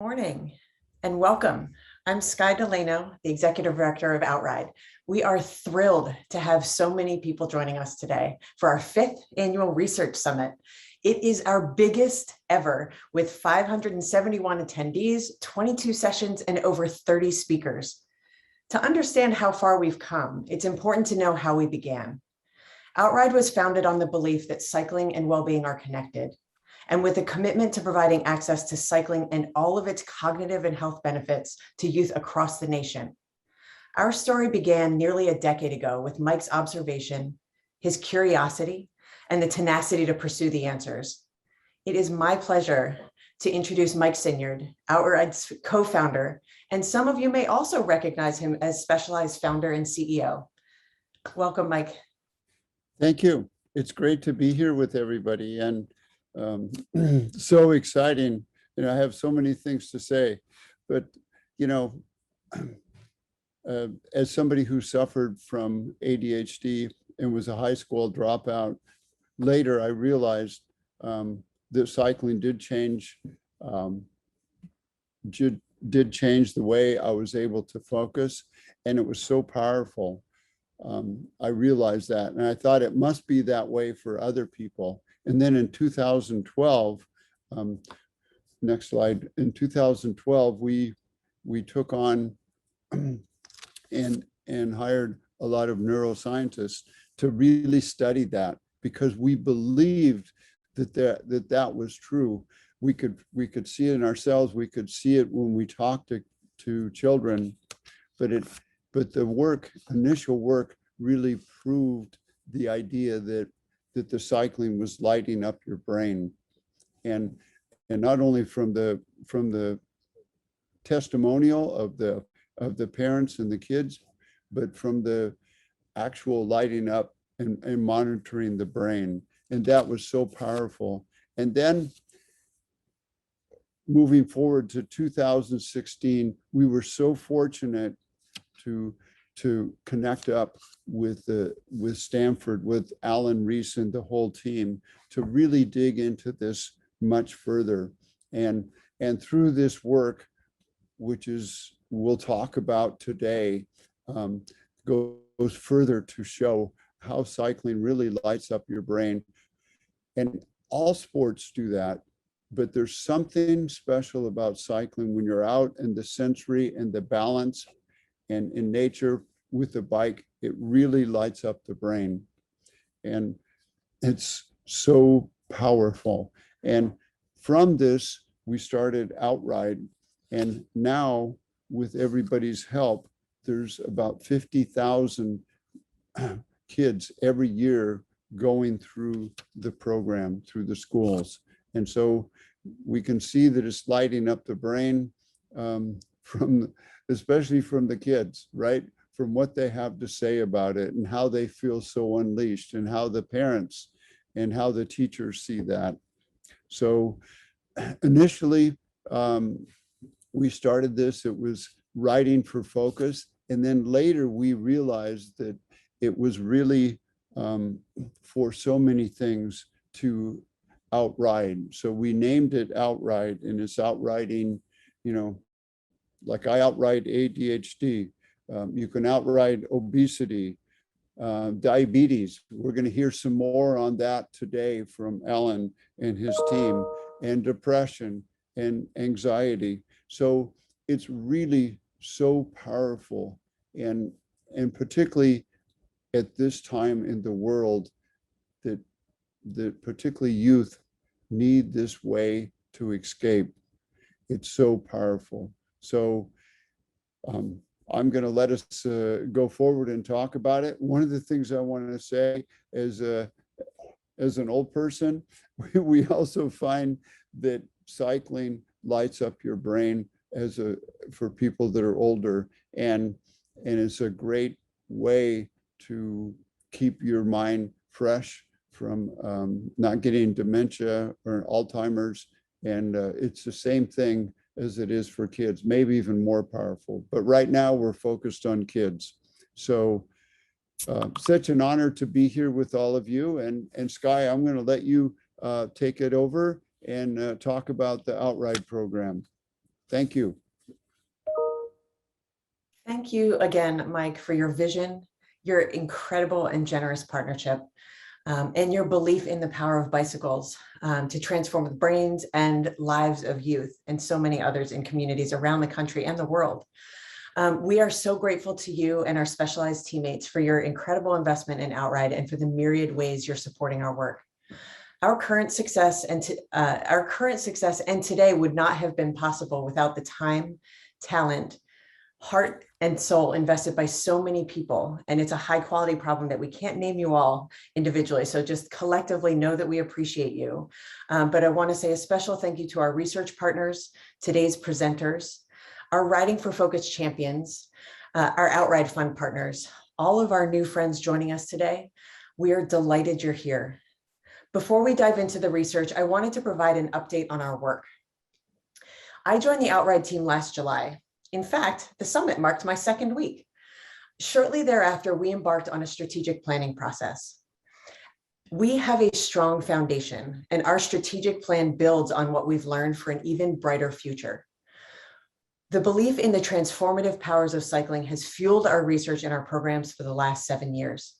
Morning and welcome. I'm Skye Delano, the Executive Director of Outride. We are thrilled to have so many people joining us today for our 5th annual research summit. It is our biggest ever with 571 attendees, 22 sessions, and over 30 speakers. To understand how far we've come, it's important to know how we began. Outride was founded on the belief that cycling and well-being are connected, and with a commitment to providing access to cycling and all of its cognitive and health benefits to youth across the nation. Our story began nearly a decade ago with Mike's observation, his curiosity, and the tenacity to pursue the answers. It is my pleasure to introduce Mike Sinyard, Outride's co-founder, and some of you may also recognize him as Specialized founder and CEO. Welcome, Mike. Thank you. It's great to be here with everybody, and so exciting. I have so many things to say, but as somebody who suffered from ADHD and was a high school dropout, later I realized that cycling did change the way I was able to focus, and it was so powerful. I realized that, and I thought it must be that way for other people. And then in 2012, next slide, in 2012, we took on and hired a lot of neuroscientists to really study that, because we believed that was true. We could see it in ourselves. We could see it when we talked to children, but the initial work really proved the idea that the cycling was lighting up your brain, and not only from the testimonial of the parents and the kids, but from the actual lighting up and monitoring the brain. And that was so powerful. And then moving forward to 2016, we were so fortunate to connect up with Stanford, with Allan, Reiss, and the whole team to really dig into this much further. And through this work, which we'll talk about today, goes further to show how cycling really lights up your brain. And all sports do that, but there's something special about cycling when you're out, and the sensory and the balance, and in nature with the bike, it really lights up the brain. And it's so powerful. And from this, we started Outride. And now, with everybody's help, there's about 50,000 kids every year going through the program, through the schools. And so we can see that it's lighting up the brain, especially from the kids, right? From what they have to say about it, and how they feel so unleashed, and how the parents and how the teachers see that. So initially, we started this, it was writing for focus. And then later we realized that it was really for so many things to outride. So we named it Outride, and it's outriding, like I outride ADHD. You can outride obesity, diabetes. We're going to hear some more on that today from Allan and his team, and depression and anxiety. So it's really so powerful, and particularly at this time in the world, that particularly youth need this way to escape. It's so powerful. So I'm going to let us go forward and talk about it. One of the things I want to say is, as an old person, we also find that cycling lights up your brain for people that are older, and it's a great way to keep your mind fresh from not getting dementia or Alzheimer's. And it's the same thing as it is for kids, maybe even more powerful. But right now we're focused on kids. So such an honor to be here with all of you. And Skye, I'm going to let you take it over and talk about the Outride program. Thank you. Thank you again, Mike, for your vision, your incredible and generous partnership, and your belief in the power of bicycles to transform the brains and lives of youth and so many others in communities around the country and the world. We are so grateful to you and our specialized teammates for your incredible investment in Outride and for the myriad ways you're supporting our work. Our current success and today would not have been possible without the time, talent, heart and soul invested by so many people. And it's a high quality problem that we can't name you all individually. So just collectively know that we appreciate you. But I want to say a special thank you to our research partners, today's presenters, our Riding for Focus champions, our Outride Fund partners, all of our new friends joining us today. We are delighted you're here. Before we dive into the research, I wanted to provide an update on our work. I joined the Outride team last July. In fact, the summit marked my second week. Shortly thereafter, we embarked on a strategic planning process. We have a strong foundation, and our strategic plan builds on what we've learned for an even brighter future. The belief in the transformative powers of cycling has fueled our research and our programs for the last 7 years.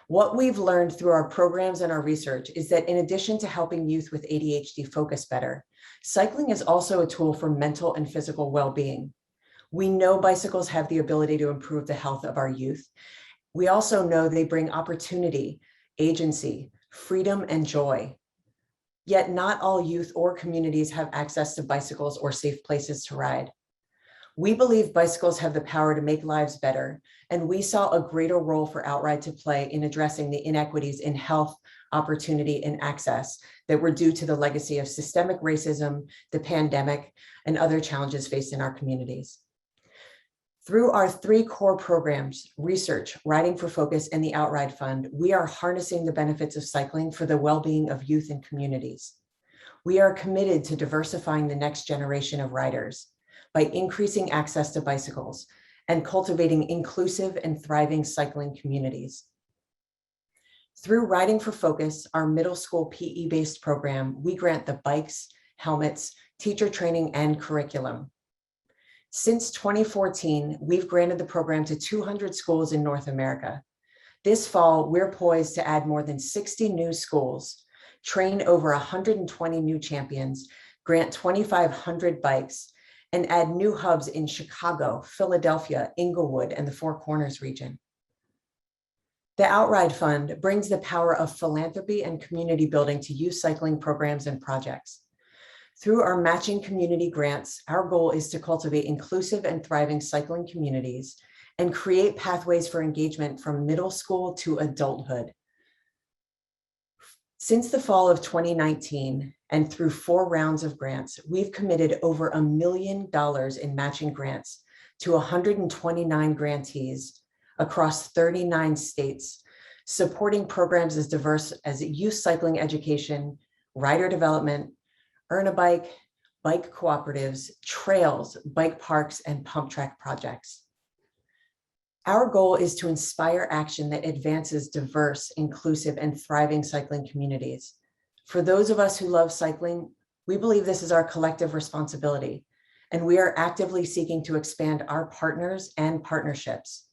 What we've learned through our programs and our research is that in addition to helping youth with ADHD focus better, cycling is also a tool for mental and physical well-being. We know bicycles have the ability to improve the health of our youth. We also know they bring opportunity, agency, freedom, and joy. Yet not all youth or communities have access to bicycles or safe places to ride. We believe bicycles have the power to make lives better, and we saw a greater role for Outride to play in addressing the inequities in health, opportunity, and access that were due to the legacy of systemic racism, the pandemic, and other challenges faced in our communities. Through our 3 core programs, research, Riding for Focus, and the Outride Fund, we are harnessing the benefits of cycling for the well-being of youth and communities. We are committed to diversifying the next generation of riders by increasing access to bicycles and cultivating inclusive and thriving cycling communities. Through Riding for Focus, our middle school PE-based program, we grant the bikes, helmets, teacher training, and curriculum. Since 2014, we've granted the program to 200 schools in North America. This fall, we're poised to add more than 60 new schools, train over 120 new champions, grant 2,500 bikes, and add new hubs in Chicago, Philadelphia, Inglewood, and the Four Corners region. The Outride Fund brings the power of philanthropy and community building to youth cycling programs and projects. Through our matching community grants, our goal is to cultivate inclusive and thriving cycling communities and create pathways for engagement from middle school to adulthood. Since the fall of 2019 and through 4 rounds of grants, we've committed over $1 million in matching grants to 129 grantees across 39 states, supporting programs as diverse as youth cycling education, rider development, Earn a Bike, bike cooperatives, trails, bike parks, and pump track projects. Our goal is to inspire action that advances diverse, inclusive, and thriving cycling communities. For those of us who love cycling, we believe this is our collective responsibility, and we are actively seeking to expand our partners and partnerships.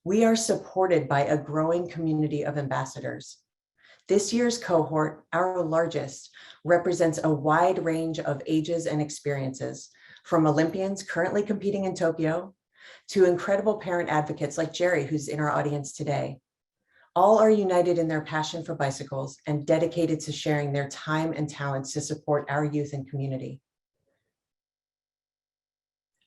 We are supported by a growing community of ambassadors. This year's cohort, our largest, represents a wide range of ages and experiences, from Olympians currently competing in Tokyo to incredible parent advocates like Jerry, who's in our audience today. All are united in their passion for bicycles and dedicated to sharing their time and talents to support our youth and community.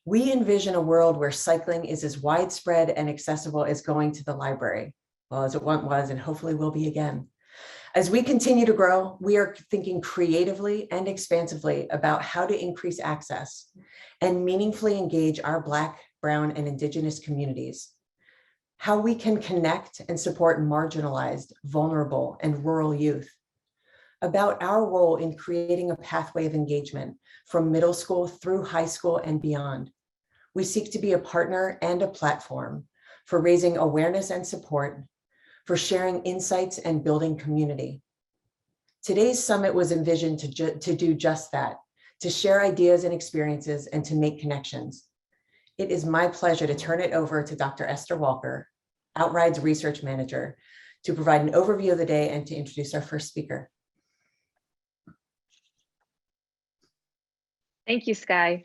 We envision a world where cycling is as widespread and accessible as going to the library, well, as it once was and hopefully will be again. As we continue to grow, we are thinking creatively and expansively about how to increase access and meaningfully engage our Black, Brown, and Indigenous communities, how we can connect and support marginalized, vulnerable, and rural youth, about our role in creating a pathway of engagement from middle school through high school and beyond. We seek to be a partner and a platform for raising awareness and support, for sharing insights and building community. Today's summit was envisioned to do just that, to share ideas and experiences, and to make connections. It is my pleasure to turn it over to Dr. Esther Walker, Outride's research manager, to provide an overview of the day and to introduce our first speaker. Thank you, Sky.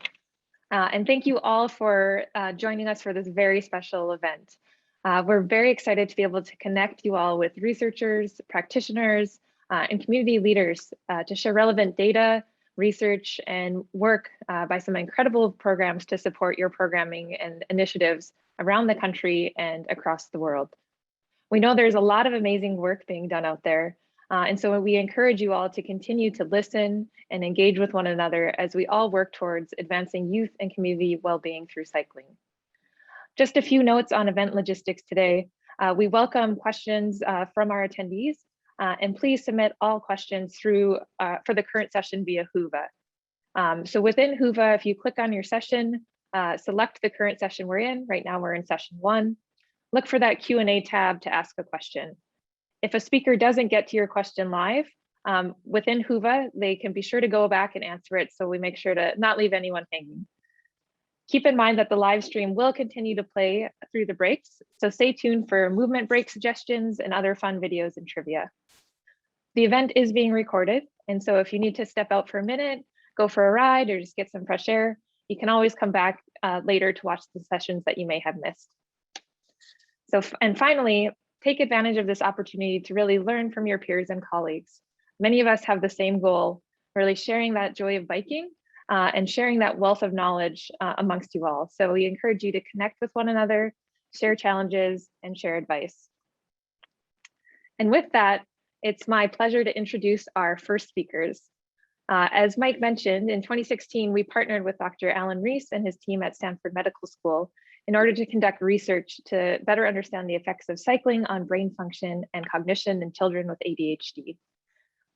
And thank you all for joining us for this very special event. We're very excited to be able to connect you all with researchers, practitioners, and community leaders to share relevant data, research, and work by some incredible programs to support your programming and initiatives around the country and across the world. We know there's a lot of amazing work being done out there. And so we encourage you all to continue to listen and engage with one another as we all work towards advancing youth and community well-being through cycling. Just a few notes on event logistics today. We welcome questions from our attendees, and please submit all questions through for the current session via Whova. So within Whova, if you click on your session, select the current session we're in. Right now we're in session 1. Look for that Q&A tab to ask a question. If a speaker doesn't get to your question live, within Whova, they can be sure to go back and answer it, so we make sure to not leave anyone hanging. Keep in mind that the live stream will continue to play through the breaks, so stay tuned for movement break suggestions and other fun videos and trivia. The event is being recorded, and so if you need to step out for a minute, go for a ride, or just get some fresh air, you can always come back later to watch the sessions that you may have missed. So, and finally, take advantage of this opportunity to really learn from your peers and colleagues. Many of us have the same goal, really sharing that joy of biking and sharing that wealth of knowledge amongst you all. So we encourage you to connect with one another, share challenges, and share advice. And with that, it's my pleasure to introduce our first speakers. As Mike mentioned, in 2016, we partnered with Dr. Allan Reiss and his team at Stanford Medical School in order to conduct research to better understand the effects of cycling on brain function and cognition in children with ADHD.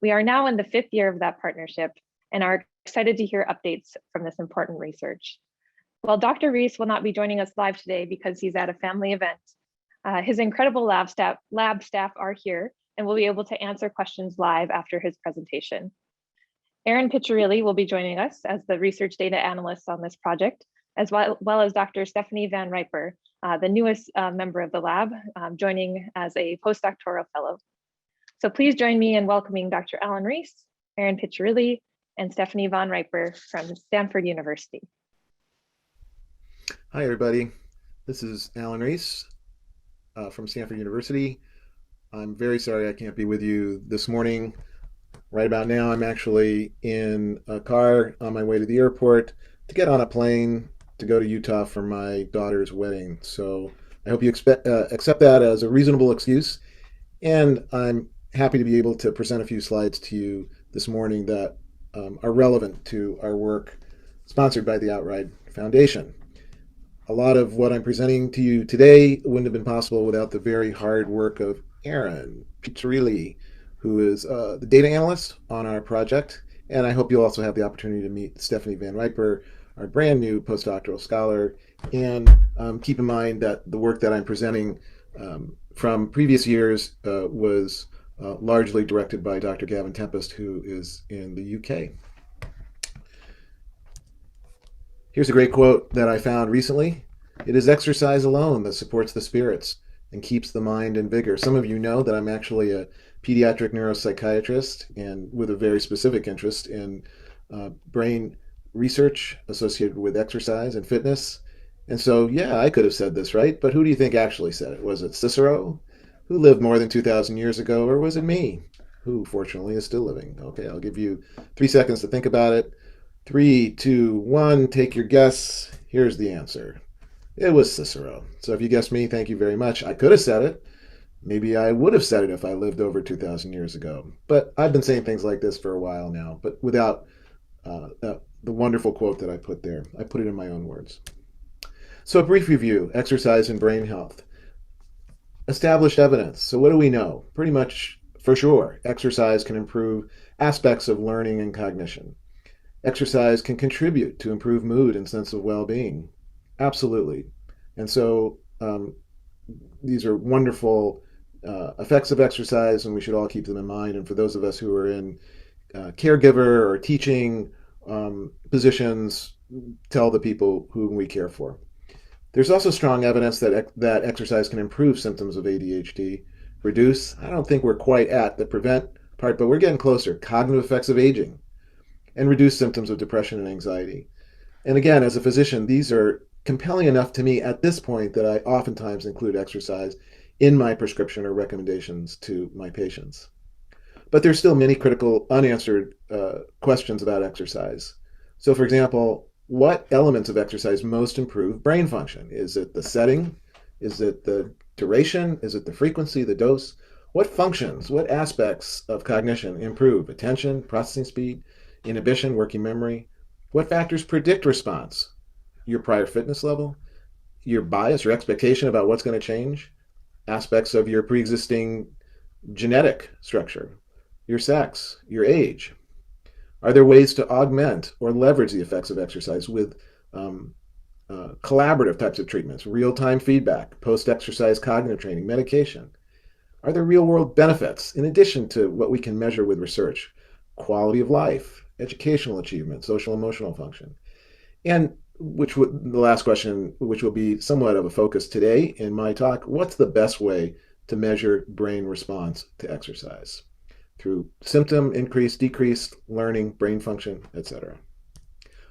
We are now in the 5th year of that partnership and are excited to hear updates from this important research. While Dr. Reiss will not be joining us live today because he's at a family event, his incredible lab staff are here and will be able to answer questions live after his presentation. Erin Piccirilli will be joining us as the research data analyst on this project, as well as Dr. Stephanie Van Riper, the newest member of the lab, joining as a postdoctoral fellow. So please join me in welcoming Dr. Allan Reiss, Erin Piccirilli, and Stephanie Van Riper from Stanford University. Hi, everybody. This is Allan Reiss from Stanford University. I'm very sorry I can't be with you this morning. Right about now, I'm actually in a car on my way to the airport to get on a plane to go to Utah for my daughter's wedding. So I hope you accept that as a reasonable excuse. And I'm happy to be able to present a few slides to you this morning that are relevant to our work sponsored by the Outride Foundation. A lot of what I'm presenting to you today wouldn't have been possible without the very hard work of Erin Piccirilli, who is the data analyst on our project. And I hope you'll also have the opportunity to meet Stephanie Van Riper, our brand new postdoctoral scholar. And keep in mind that the work that I'm presenting from previous years was largely directed by Dr. Gavin Tempest, who is in the UK. Here's a great quote that I found recently. "It is exercise alone that supports the spirits and keeps the mind in vigor." Some of you know that I'm actually a pediatric neuropsychiatrist and with a very specific interest in brain research associated with exercise and fitness. And so, yeah, I could have said this, right? But who do you think actually said it? Was it Cicero, who lived more than 2,000 years ago, or was it me, who fortunately is still living? Okay, I'll give you 3 seconds to think about it. 3, 2, 1, take your guess. Here's the answer. It was Cicero. So if you guessed me, thank you very much. I could have said it. Maybe I would have said it if I lived over 2,000 years ago. But I've been saying things like this for a while now, but without the wonderful quote that I put there. I put it in my own words. So a brief review, exercise and brain health. Established evidence. So what do we know? Pretty much for sure, exercise can improve aspects of learning and cognition. Exercise can contribute to improve mood and sense of well-being. Absolutely. And so these are wonderful effects of exercise, and we should all keep them in mind. And for those of us who are in caregiver or teaching physicians tell the people whom we care for. There's also strong evidence that exercise can improve symptoms of ADHD, reduce, I don't think we're quite at the prevent part, but we're getting closer, cognitive effects of aging, and reduce symptoms of depression and anxiety. And again, as a physician, these are compelling enough to me at this point that I oftentimes include exercise in my prescription or recommendations to my patients. But there's still many critical unanswered questions about exercise. So for example, what elements of exercise most improve brain function? Is it the setting? Is it the duration? Is it the frequency, the dose? What functions, what aspects of cognition improve? Attention, processing speed, inhibition, working memory? What factors predict response? Your prior fitness level, your bias, your expectation about what's going to change, aspects of your pre-existing genetic structure, your sex, your age. Are there ways to augment or leverage the effects of exercise with collaborative types of treatments, real-time feedback, post-exercise cognitive training, medication? Are there real-world benefits in addition to what we can measure with research? Quality of life, educational achievement, social emotional function. And the last question, which will be somewhat of a focus today in my talk, what's the best way to measure brain response to exercise? Through symptom increase, decrease, learning, brain function, etc.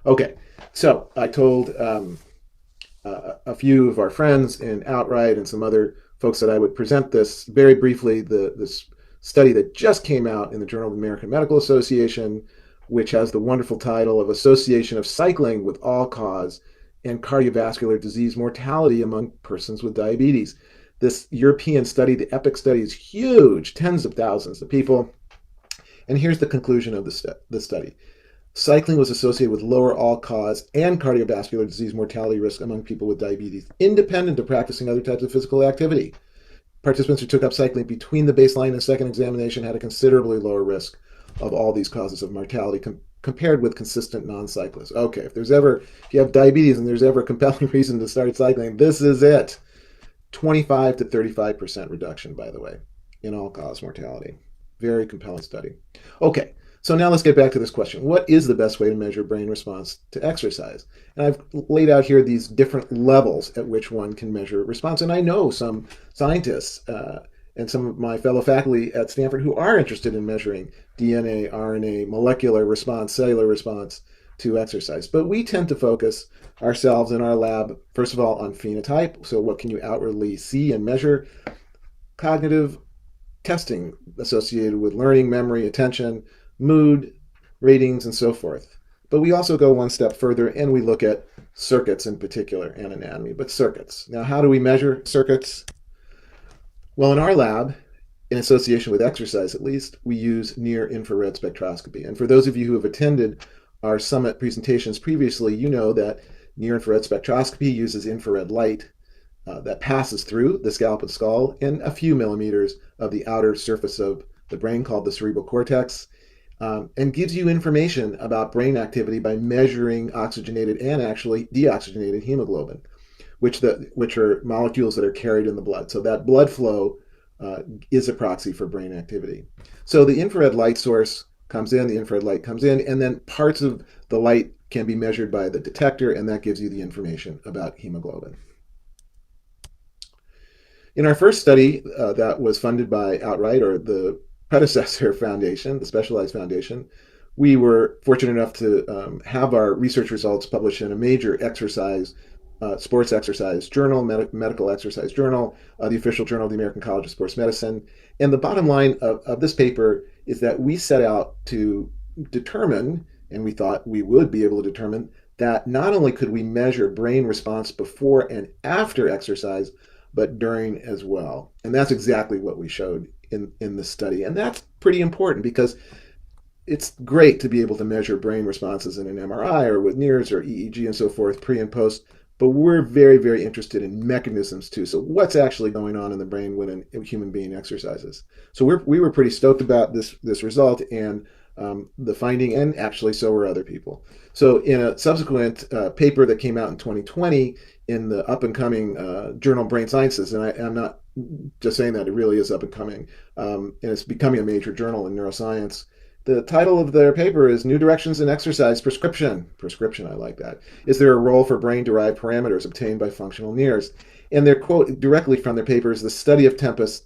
Okay, so I told a few of our friends in Outride and some other folks that I would present this very briefly, this study that just came out in the Journal of the American Medical Association, which has the wonderful title of Association of Cycling with All-Cause and Cardiovascular Disease Mortality Among Persons with Diabetes. This European study, the EPIC study, is huge, tens of thousands of people. And here's the conclusion of the study. Cycling was associated with lower all-cause and cardiovascular disease mortality risk among people with diabetes, independent of practicing other types of physical activity. Participants who took up cycling between the baseline and second examination had a considerably lower risk of all these causes of mortality compared with consistent non-cyclists. Okay, if you have diabetes and there's ever a compelling reason to start cycling, this is it. 25 to 35% reduction, by the way, in all-cause mortality. Very compelling study. Okay, so now let's get back to this question. What is the best way to measure brain response to exercise? And I've laid out here these different levels at which one can measure response. And I know some scientists and some of my fellow faculty at Stanford who are interested in measuring DNA, RNA, molecular response, cellular response to exercise. But we tend to focus ourselves in our lab, first of all, on phenotype. So what can you outwardly see and measure? Cognitive testing associated with learning, memory, attention, mood, ratings, and so forth. But we also go one step further and we look at circuits in particular and anatomy, but circuits. Now, how do we measure circuits? Well, in our lab, in association with exercise at least, we use near-infrared spectroscopy. And for those of you who have attended our summit presentations previously, you know that near-infrared spectroscopy uses infrared light that passes through the scalp and skull in a few millimeters of the outer surface of the brain called the cerebral cortex, and gives you information about brain activity by measuring oxygenated and actually deoxygenated hemoglobin, which are molecules that are carried in the blood. So that blood flow is a proxy for brain activity. So the infrared light source comes in, the infrared light comes in, and then parts of the light can be measured by the detector, and that gives you the information about hemoglobin. In our first study that was funded by Outride, or the predecessor foundation, the Specialized Foundation, we were fortunate enough to have our research results published in a major exercise, sports exercise journal, medical exercise journal, the official journal of the American College of Sports Medicine. And the bottom line of this paper is that we set out to determine, and we thought we would be able to determine, that not only could we measure brain response before and after exercise, but during as well. And that's exactly what we showed in the study. And that's pretty important because it's great to be able to measure brain responses in an MRI or with NIRS or EEG and so forth, pre and post, but we're very, very interested in mechanisms too. So what's actually going on in the brain when a human being exercises? So we were pretty stoked about this result and the finding, and actually so were other people. So in a subsequent paper that came out in 2020 in the up-and-coming journal Brain Sciences, and I'm not just saying that, it really is up and coming, and it's becoming a major journal in neuroscience, The title of their paper is New Directions in Exercise Prescription. Prescription, I like that. Is there a role for brain-derived parameters obtained by functional NIRS? And their quote directly from their paper is the study of Tempest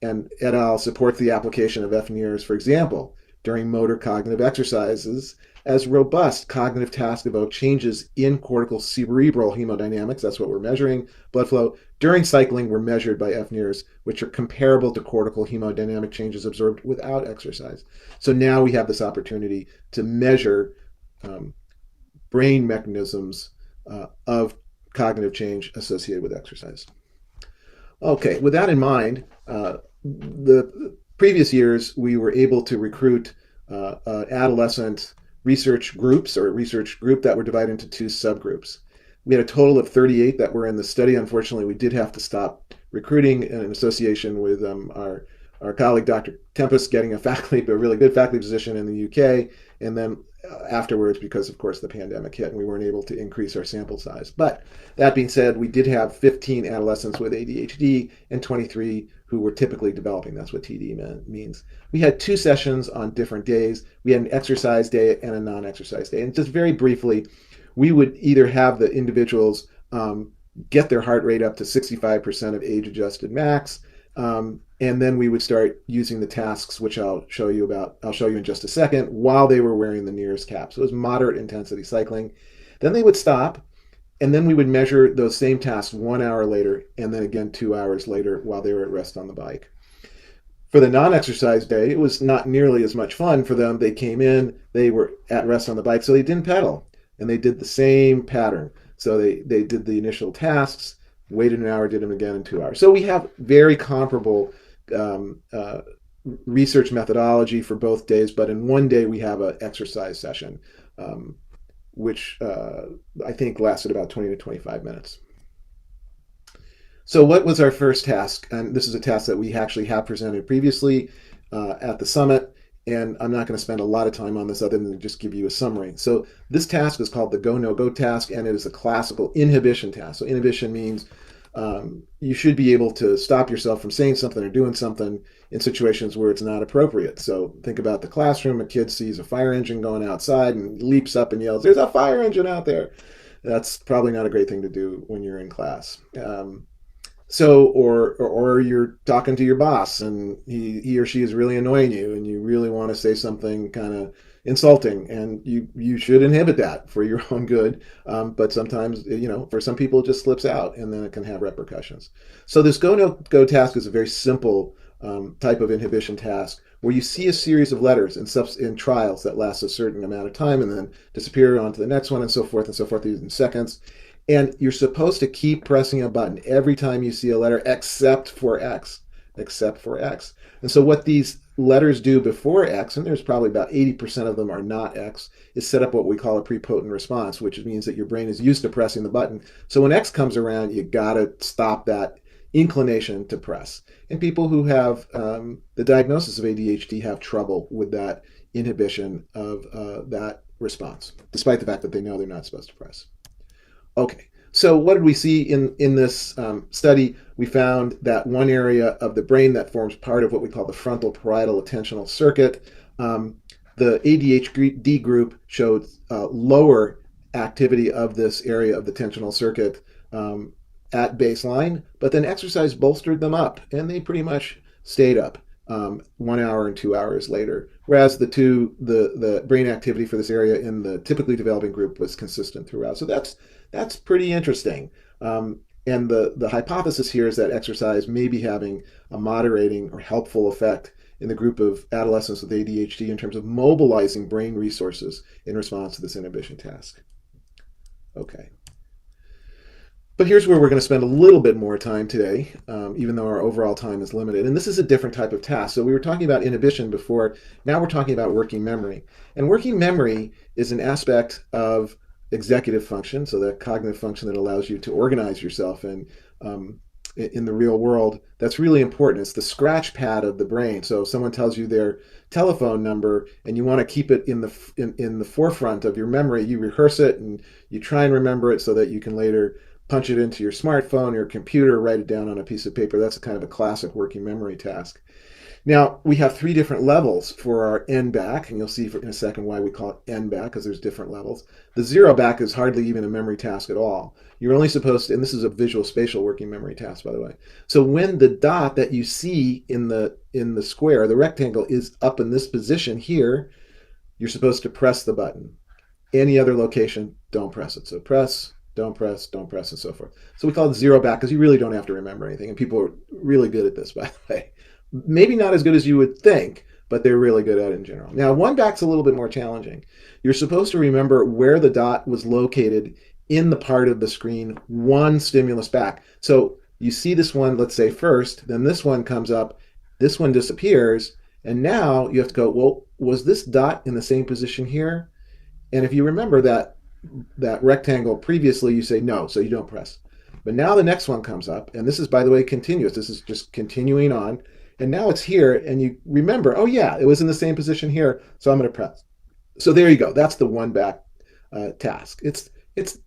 and et al. Supports the application of FNIRS, for example, during motor cognitive exercises, as robust cognitive tasks evoke changes in cortical cerebral hemodynamics. That's what we're measuring. Blood flow during cycling were measured by FNIRS, which are comparable to cortical hemodynamic changes observed without exercise. So now we have this opportunity to measure brain mechanisms of cognitive change associated with exercise. Okay, with that in mind, the previous years we were able to recruit adolescent research groups or research group that were divided into two subgroups. We had a total of 38 that were in the study. Unfortunately, we did have to stop recruiting in association with our colleague, Dr. Tempest, getting a really good faculty position in the UK. And then afterwards, because of course the pandemic hit and we weren't able to increase our sample size. But that being said, we did have 15 adolescents with ADHD and 23 who were typically developing. That's what TD means. We had 2 sessions on different days. We had an exercise day and a non-exercise day. And just very briefly, we would either have the individuals get their heart rate up to 65% of age-adjusted max, and then we would start using the tasks, which I'll show you in just a second, while they were wearing the NIRS cap. So it was moderate intensity cycling. Then they would stop, and then we would measure those same tasks 1 hour later, and then again 2 hours later while they were at rest on the bike. For the non-exercise day, it was not nearly as much fun for them. They came in, they were at rest on the bike, so they didn't pedal, and they did the same pattern. So they did the initial tasks, waited an hour, did them again in 2 hours. So we have very comparable research methodology for both days, but in one day we have an exercise session, which I think lasted about 20 to 25 minutes. So what was our first task? And this is a task that we actually have presented previously at the summit, and I'm not going to spend a lot of time on this other than to just give you a summary. So this task is called the go, no go task, and it is a classical inhibition task. So inhibition means you should be able to stop yourself from saying something or doing something in situations where it's not appropriate. So think about the classroom. A kid sees a fire engine going outside and leaps up and yells, "There's a fire engine out there." That's probably not a great thing to do when you're in class. Or you're talking to your boss and he or she is really annoying you and you really want to say something kind of insulting, and you should inhibit that for your own good. But sometimes, for some people it just slips out and then it can have repercussions. So this go no go task is a very simple type of inhibition task where you see a series of letters in trials that last a certain amount of time and then disappear onto the next one and so forth in seconds. And you're supposed to keep pressing a button every time you see a letter except for X. And so what these letters do before X, and there's probably about 80% of them are not X, is set up what we call a prepotent response, which means that your brain is used to pressing the button. So when X comes around, you gotta stop that inclination to press. And people who have the diagnosis of ADHD have trouble with that inhibition of that response, despite the fact that they know they're not supposed to press. Okay, so what did we see in this study? We found that one area of the brain that forms part of what we call the frontal parietal attentional circuit, the ADHD group showed lower activity of this area of the attentional circuit at baseline, but then exercise bolstered them up, and they pretty much stayed up 1 hour and 2 hours later. Whereas the brain activity for this area in the typically developing group was consistent throughout. So that's pretty interesting. And the hypothesis here is that exercise may be having a moderating or helpful effect in the group of adolescents with ADHD in terms of mobilizing brain resources in response to this inhibition task. Okay. But here's where we're going to spend a little bit more time today, even though our overall time is limited. And this is a different type of task. So we were talking about inhibition before. Now we're talking about working memory. And working memory is an aspect of executive function, so that cognitive function that allows you to organize yourself in the real world. That's really important. It's the scratch pad of the brain. So if someone tells you their telephone number and you want to keep it in the forefront of your memory, you rehearse it and you try and remember it so that you can later punch it into your smartphone or your computer, write it down on a piece of paper. That's kind of a classic working memory task. Now, we have 3 different levels for our N back, and you'll see in a second why we call it N back, because there's different levels. The 0 back is hardly even a memory task at all. You're only supposed to, and this is a visual spatial working memory task, by the way. So when the dot that you see in the square, the rectangle, is up in this position here, you're supposed to press the button. Any other location, don't press it. So press, don't press, don't press, and so forth. So we call it 0 back because you really don't have to remember anything, and people are really good at this, by the way. Maybe not as good as you would think, but they're really good at it in general. Now, 1 back's a little bit more challenging. You're supposed to remember where the dot was located in the part of the screen 1 stimulus back. So you see this one, let's say first, then this one comes up, this one disappears, and now you have to go, well, was this dot in the same position here? And if you remember that rectangle previously, you say no, so you don't press. But now the next one comes up, and this is, by the way, continuous. This is just continuing on. And now it's here, and you remember, oh yeah, it was in the same position here, so I'm going to press. So there you go. That's the 1 back task. It's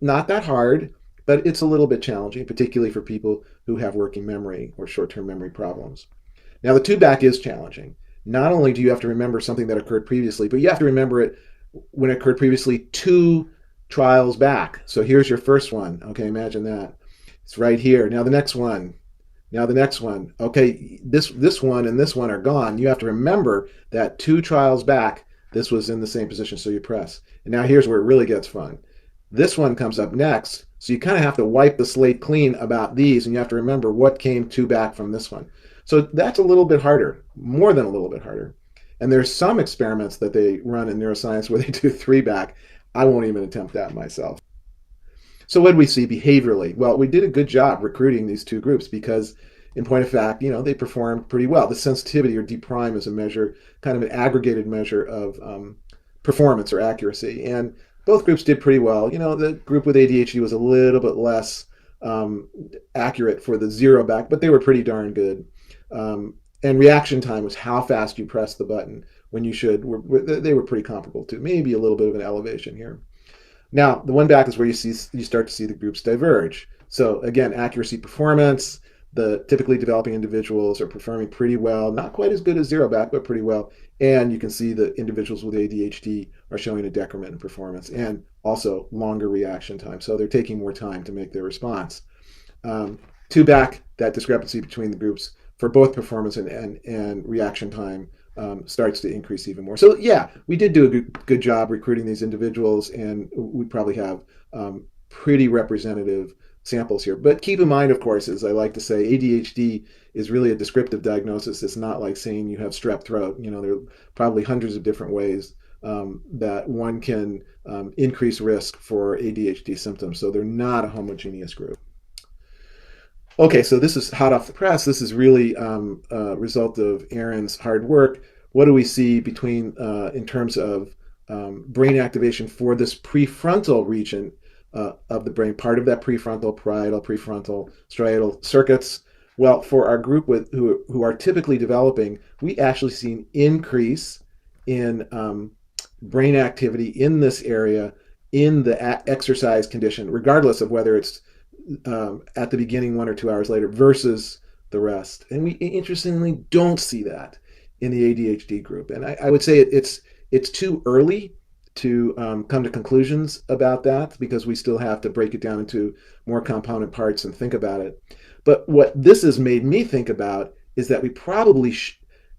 not that hard, but it's a little bit challenging, particularly for people who have working memory or short-term memory problems. Now, the 2 back is challenging. Not only do you have to remember something that occurred previously, but you have to remember it when it occurred previously 2 trials back. So here's your first one. Okay, imagine that. It's right here. Now the next one. Now the next one. Okay, this one and this one are gone. You have to remember that 2 trials back, this was in the same position, so you press. And now here's where it really gets fun. This one comes up next, so you kind of have to wipe the slate clean about these, and you have to remember what came 2 back from this one. So that's a little bit harder, more than a little bit harder. And there's some experiments that they run in neuroscience where they do 3 back. I won't even attempt that myself. So what did we see behaviorally? Well, we did a good job recruiting these 2 groups because, in point of fact, they performed pretty well. The sensitivity, or D prime, is a measure, kind of an aggregated measure of performance or accuracy. And both groups did pretty well. The group with ADHD was a little bit less accurate for the 0 back, but they were pretty darn good. And reaction time was how fast you press the button when you should. They were pretty comparable too. Maybe a little bit of an elevation here. Now, the 1 back is where you start to see the groups diverge. So again, accuracy, performance, the typically developing individuals are performing pretty well, not quite as good as 0 back, but pretty well. And you can see the individuals with ADHD are showing a decrement in performance and also longer reaction time. So they're taking more time to make their response. 2 back, that discrepancy between the groups for both performance and reaction time starts to increase even more. So yeah, we did do a good job recruiting these individuals, and we probably have pretty representative samples here. But keep in mind, of course, as I like to say, ADHD is really a descriptive diagnosis. It's not like saying you have strep throat. There are probably hundreds of different ways that one can increase risk for ADHD symptoms. So they're not a homogeneous group. Okay, so this is hot off the press. This is really a result of Aaron's hard work. What do we see between, in terms of brain activation for this prefrontal region of the brain, part of that prefrontal, parietal, prefrontal, striatal circuits? Well, for our group who are typically developing, we actually see an increase in brain activity in this area in the exercise condition, regardless of whether it's at the beginning 1 or 2 hours later versus the rest. And we interestingly don't see that in the ADHD group. And I would say it's too early to come to conclusions about that because we still have to break it down into more component parts and think about it. But what this has made me think about is that we probably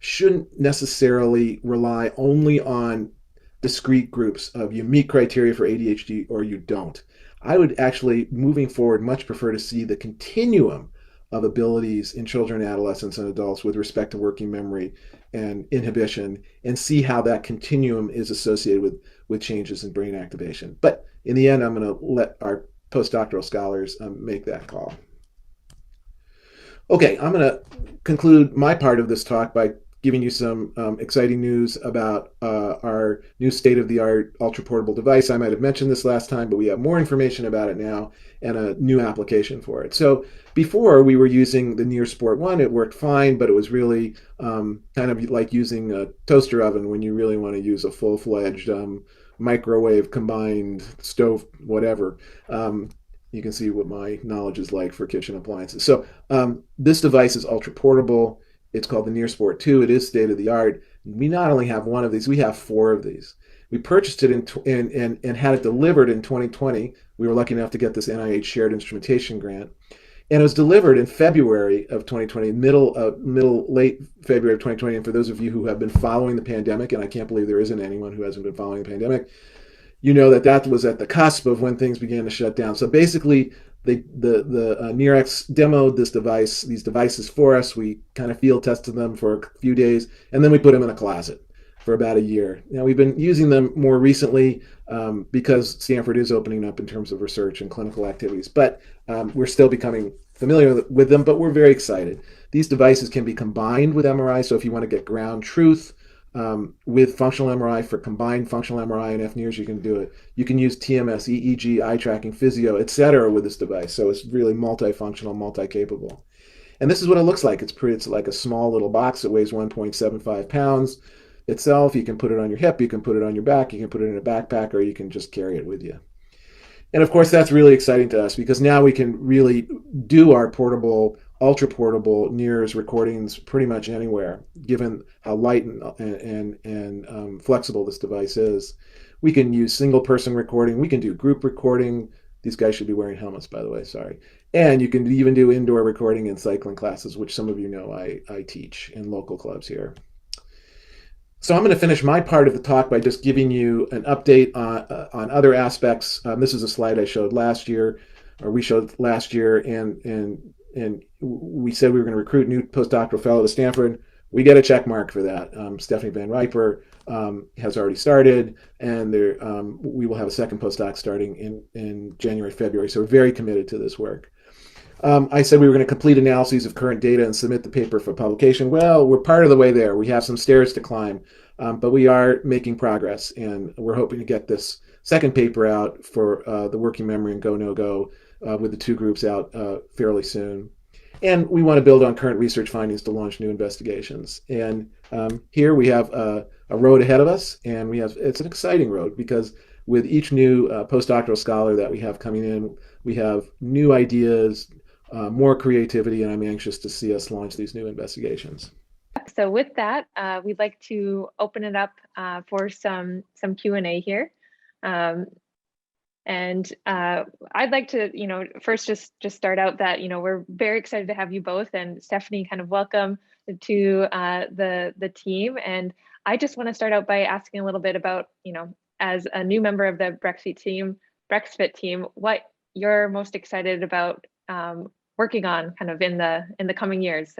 shouldn't necessarily rely only on discrete groups of you meet criteria for ADHD or you don't. I would actually, moving forward, much prefer to see the continuum of abilities in children, adolescents, and adults with respect to working memory and inhibition, and see how that continuum is associated with changes in brain activation. But in the end, I'm going to let our postdoctoral scholars make that call. Okay, I'm going to conclude my part of this talk by giving you some exciting news about our new state-of-the-art ultra-portable device. I might have mentioned this last time, but we have more information about it now and a new application for it. So before, we were using the NearSport 1. It worked fine, but it was really kind of like using a toaster oven when you really want to use a full-fledged microwave combined stove, whatever. You can see what my knowledge is like for kitchen appliances. So this device is ultra-portable. It's called the Nearsport 2. It is state of the art. We not only have one of these, we have 4 of these. We purchased it and had it delivered in 2020. We were lucky enough to get this NIH shared instrumentation grant. And it was delivered in February of 2020, late February of 2020. And for those of you who have been following the pandemic, and I can't believe there isn't anyone who hasn't been following the pandemic, you know that was at the cusp of when things began to shut down. So basically, the NearX demoed these devices for us. We kind of field tested them for a few days, and then we put them in a closet for about a year. Now we've been using them more recently because Stanford is opening up in terms of research and clinical activities, but we're still becoming familiar with them, but we're very excited. These devices can be combined with MRI, so if you want to get ground truth with functional MRI for combined functional MRI and FNIRS, you can do it. You can use TMS, EEG, eye tracking, physio, etc. with this device, so it's really multifunctional, multi-capable. And this is what it looks like. It's like a small little box that weighs 1.75 pounds itself. You can put it on your hip, you can put it on your back, you can put it in a backpack, or you can just carry it with you. And of course, that's really exciting to us because now we can really do our portable, ultra portable NIRS recordings pretty much anywhere, given how light and flexible this device is. We can use single person recording. We can do group recording. These guys should be wearing helmets, by the way, sorry. And you can even do indoor recording in cycling classes, which some of you know I teach in local clubs here. So I'm going to finish my part of the talk by just giving you an update on other aspects. This is a slide I showed last year, or we showed last year, and we said we were going to recruit new postdoctoral fellow to Stanford. We get a check mark for that. Stephanie Van Riper has already started, and we will have a second postdoc starting in January, February. So we're very committed to this work. I said we were going to complete analyses of current data and submit the paper for publication. Well, we're part of the way there. We have some stairs to climb, but we are making progress, and we're hoping to get this second paper out for the working memory and go, no go with the 2 groups out fairly soon. And we want to build on current research findings to launch new investigations. And here we have a road ahead of us, and it's an exciting road because with each new postdoctoral scholar that we have coming in, we have new ideas, more creativity, and I'm anxious to see us launch these new investigations. So with that, we'd like to open it up for some Q&A here. And I'd like to, first just start out that, we're very excited to have you both, and Stephanie, kind of welcome to the team. And I just want to start out by asking a little bit about, as a new member of the BrexFit team, what you're most excited about working on kind of in the coming years.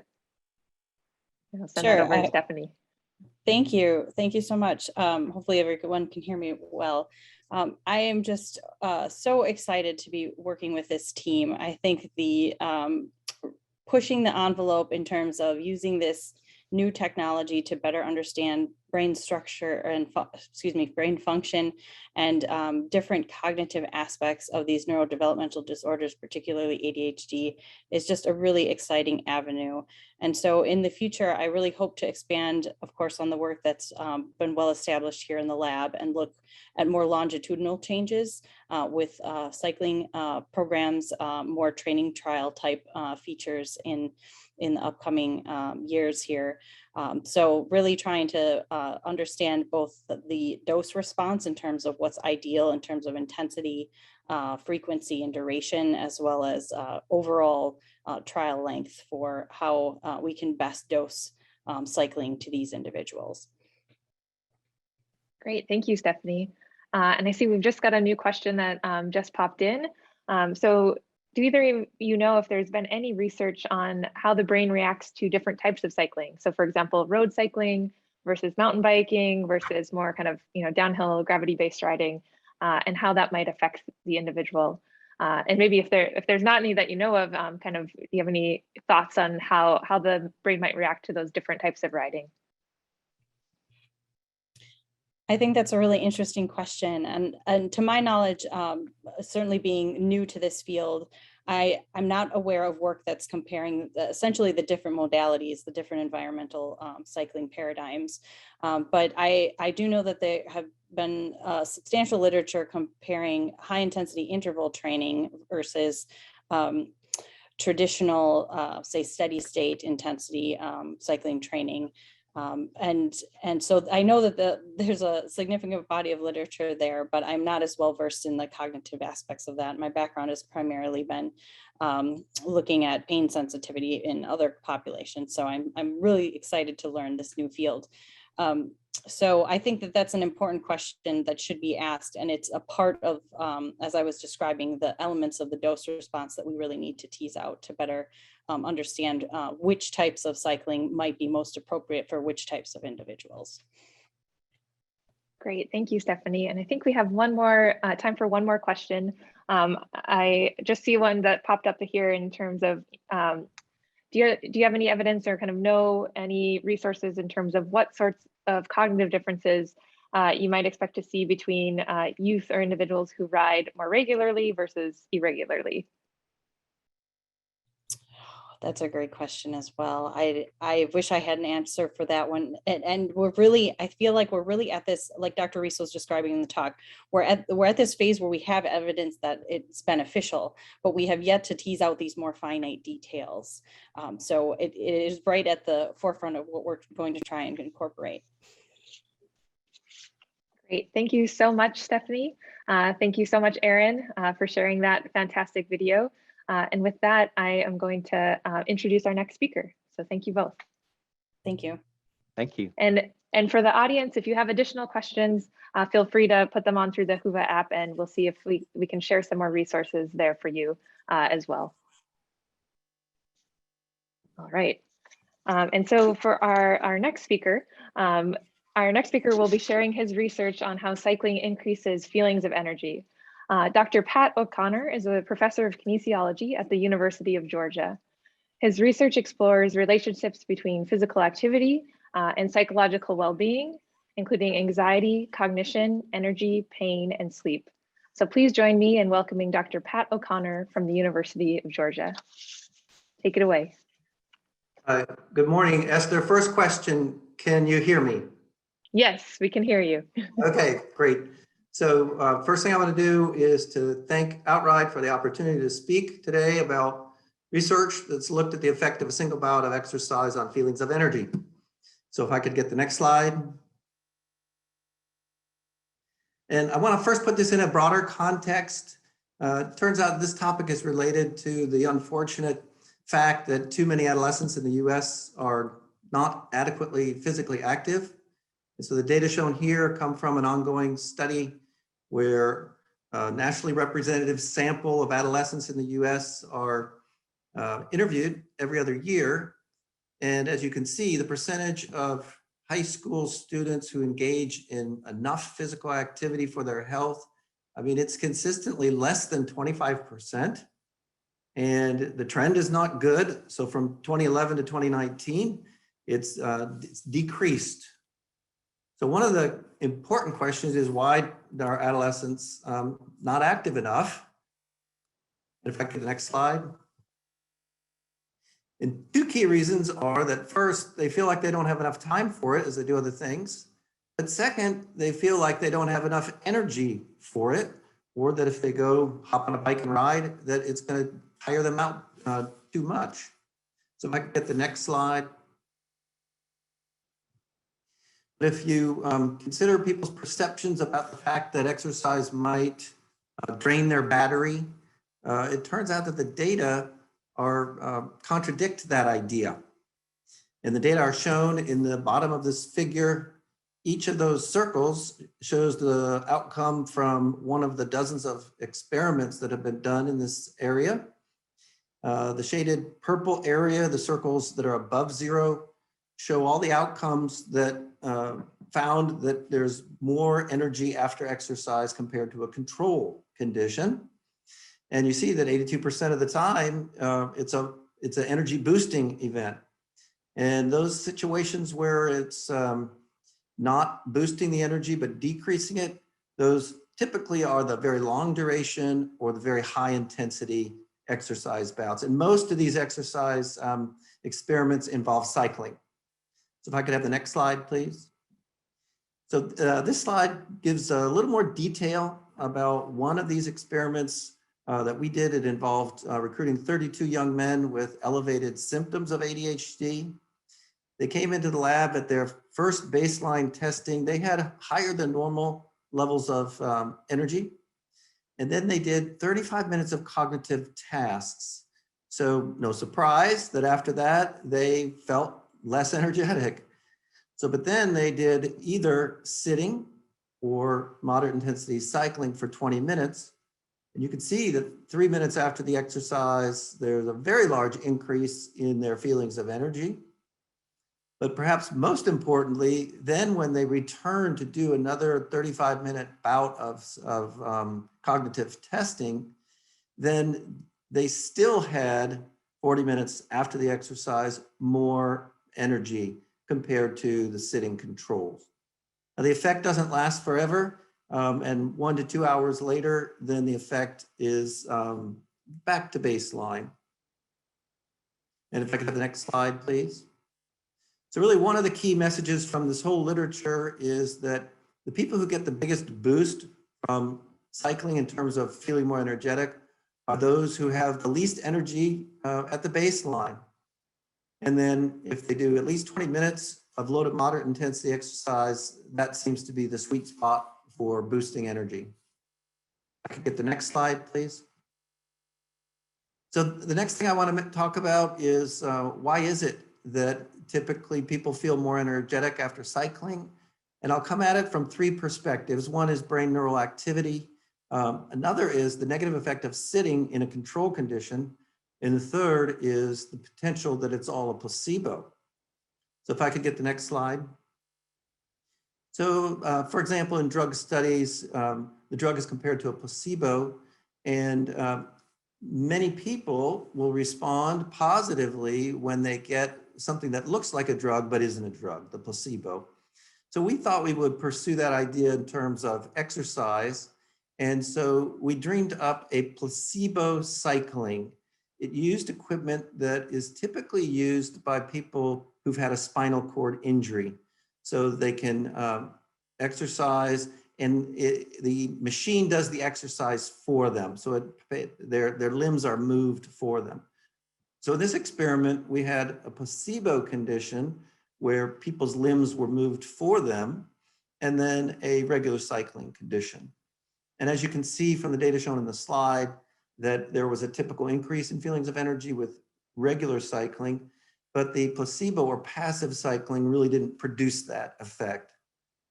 I'll send that over to Stephanie. Thank you. Thank you so much. Hopefully everyone can hear me well. I am just so excited to be working with this team. I think the pushing the envelope in terms of using this new technology to better understand brain structure and brain function and different cognitive aspects of these neurodevelopmental disorders, particularly ADHD, is just a really exciting avenue. And so in the future, I really hope to expand, of course, on the work that's been well established here in the lab and look at more longitudinal changes with cycling programs, more training trial type features in the upcoming years here. So really trying to understand both the dose response in terms of what's ideal in terms of intensity, frequency, and duration, as well as overall trial length for how we can best dose cycling to these individuals. Great, thank you, Stephanie. And I see we've just got a new question that just popped in. So do either of you know if there's been any research on how the brain reacts to different types of cycling? So for example, road cycling versus mountain biking versus more kind of, downhill gravity-based riding, and how that might affect the individual. And maybe if there's not any that you know of, do you have any thoughts on how the brain might react to those different types of riding? I think that's a really interesting question. And to my knowledge, certainly being new to this field, I'm not aware of work that's comparing essentially the different modalities, the different environmental cycling paradigms. But I do know that there have been substantial literature comparing high intensity interval training versus traditional, say, steady state intensity cycling training. And so I know that there's a significant body of literature there, but I'm not as well versed in the cognitive aspects of that. My background has primarily been looking at pain sensitivity in other populations. So I'm really excited to learn this new field. So I think that that's an important question that should be asked. And it's a part of, as I was describing, the elements of the dose response that we really need to tease out to better understand which types of cycling might be most appropriate for which types of individuals. Great, thank you, Stephanie. And I think we have one more time for one more question. I just see one that popped up here in terms of, do you have any evidence or kind of know any resources in terms of what sorts of cognitive differences you might expect to see between youth or individuals who ride more regularly versus irregularly? That's a great question as well. I wish I had an answer for that one. And we're really, I feel like we're really at this, like Dr. Reiss was describing in the talk, we're at this phase where we have evidence that it's beneficial, but we have yet to tease out these more finite details. So it is right at the forefront of what we're going to try and incorporate. Great, thank you so much, Stephanie. Thank you so much, Erin, for sharing that fantastic video. And with that, I am going to introduce our next speaker. So thank you both. Thank you. Thank you. And for the audience, if you have additional questions, feel free to put them on through the Whova app, and we'll see if we can share some more resources there for you as well. All right. And so for our next speaker will be sharing his research on how cycling increases feelings of energy. Dr. Pat O'Connor is a professor of kinesiology at the University of Georgia. His research explores relationships between physical activity and psychological well-being, including anxiety, cognition, energy, pain, and sleep. So please join me in welcoming Dr. Pat O'Connor from the University of Georgia. Take it away. Good morning, Esther. First question, can you hear me? Yes, we can hear you. Okay, great. So first thing I want to do is to thank Outride for the opportunity to speak today about research that's looked at the effect of a single bout of exercise on feelings of energy. So if I could get the next slide. And I want to first put this in a broader context. It turns out this topic is related to the unfortunate fact that too many adolescents in the US are not adequately physically active. And so the data shown here come from an ongoing study where a nationally representative sample of adolescents in the US are interviewed every other year. And as you can see, the percentage of high school students who engage in enough physical activity for their health, I mean, it's consistently less than 25%. And the trend is not good. So from 2011 to 2019, it's decreased. So one of the important questions is why are adolescents not active enough? If I could, the next slide. And two key reasons are that first, they feel like they don't have enough time for it as they do other things. But second, they feel like they don't have enough energy for it, or that if they go hop on a bike and ride, that it's going to tire them out too much. So if I could get the next slide. If you consider people's perceptions about the fact that exercise might drain their battery, it turns out that the data are contradict that idea. And the data are shown in the bottom of this figure. Each of those circles shows the outcome from one of the dozens of experiments that have been done in this area. The shaded purple area, the circles that are above zero, show all the outcomes that found that there's more energy after exercise compared to a control condition. And you see that 82% of the time, it's an energy boosting event. And those situations where it's not boosting the energy, but decreasing it, those typically are the very long duration or the very high intensity exercise bouts. And most of these exercise experiments involve cycling. So if I could have the next slide, please. So this slide gives a little more detail about one of these experiments that we did. It involved recruiting 32 young men with elevated symptoms of ADHD. They came into the lab at their first baseline testing. They had higher than normal levels of energy. And then they did 35 minutes of cognitive tasks. So no surprise that after that, they felt less energetic. So, but then they did either sitting or moderate intensity cycling for 20 minutes. And you can see that 3 minutes after the exercise, there's a very large increase in their feelings of energy. But perhaps most importantly, then when they return to do another 35-minute bout of cognitive testing, then they still had 40 minutes after the exercise more energy compared to the sitting controls. Now, the effect doesn't last forever, and 1 to 2 hours later, then the effect is back to baseline. And if I could have the next slide, please. So really one of the key messages from this whole literature is that the people who get the biggest boost from cycling in terms of feeling more energetic are those who have the least energy at the baseline. And then if they do at least 20 minutes of low to moderate intensity exercise, that seems to be the sweet spot for boosting energy. I could get the next slide, please. So the next thing I want to talk about is why is it that typically people feel more energetic after cycling? And I'll come at it from 3 perspectives. One is brain neural activity. Another is the negative effect of sitting in a control condition. And the third is the potential that it's all a placebo. So if I could get the next slide. So for example, in drug studies, the drug is compared to a placebo, and many people will respond positively when they get something that looks like a drug but isn't a drug, the placebo. So we thought we would pursue that idea in terms of exercise. And so we dreamed up a placebo cycling. It used equipment that is typically used by people who've had a spinal cord injury. So they can exercise, and the machine does the exercise for them. So their limbs are moved for them. So in this experiment, we had a placebo condition where people's limbs were moved for them, and then a regular cycling condition. And as you can see from the data shown in the slide, that there was a typical increase in feelings of energy with regular cycling, but the placebo or passive cycling really didn't produce that effect.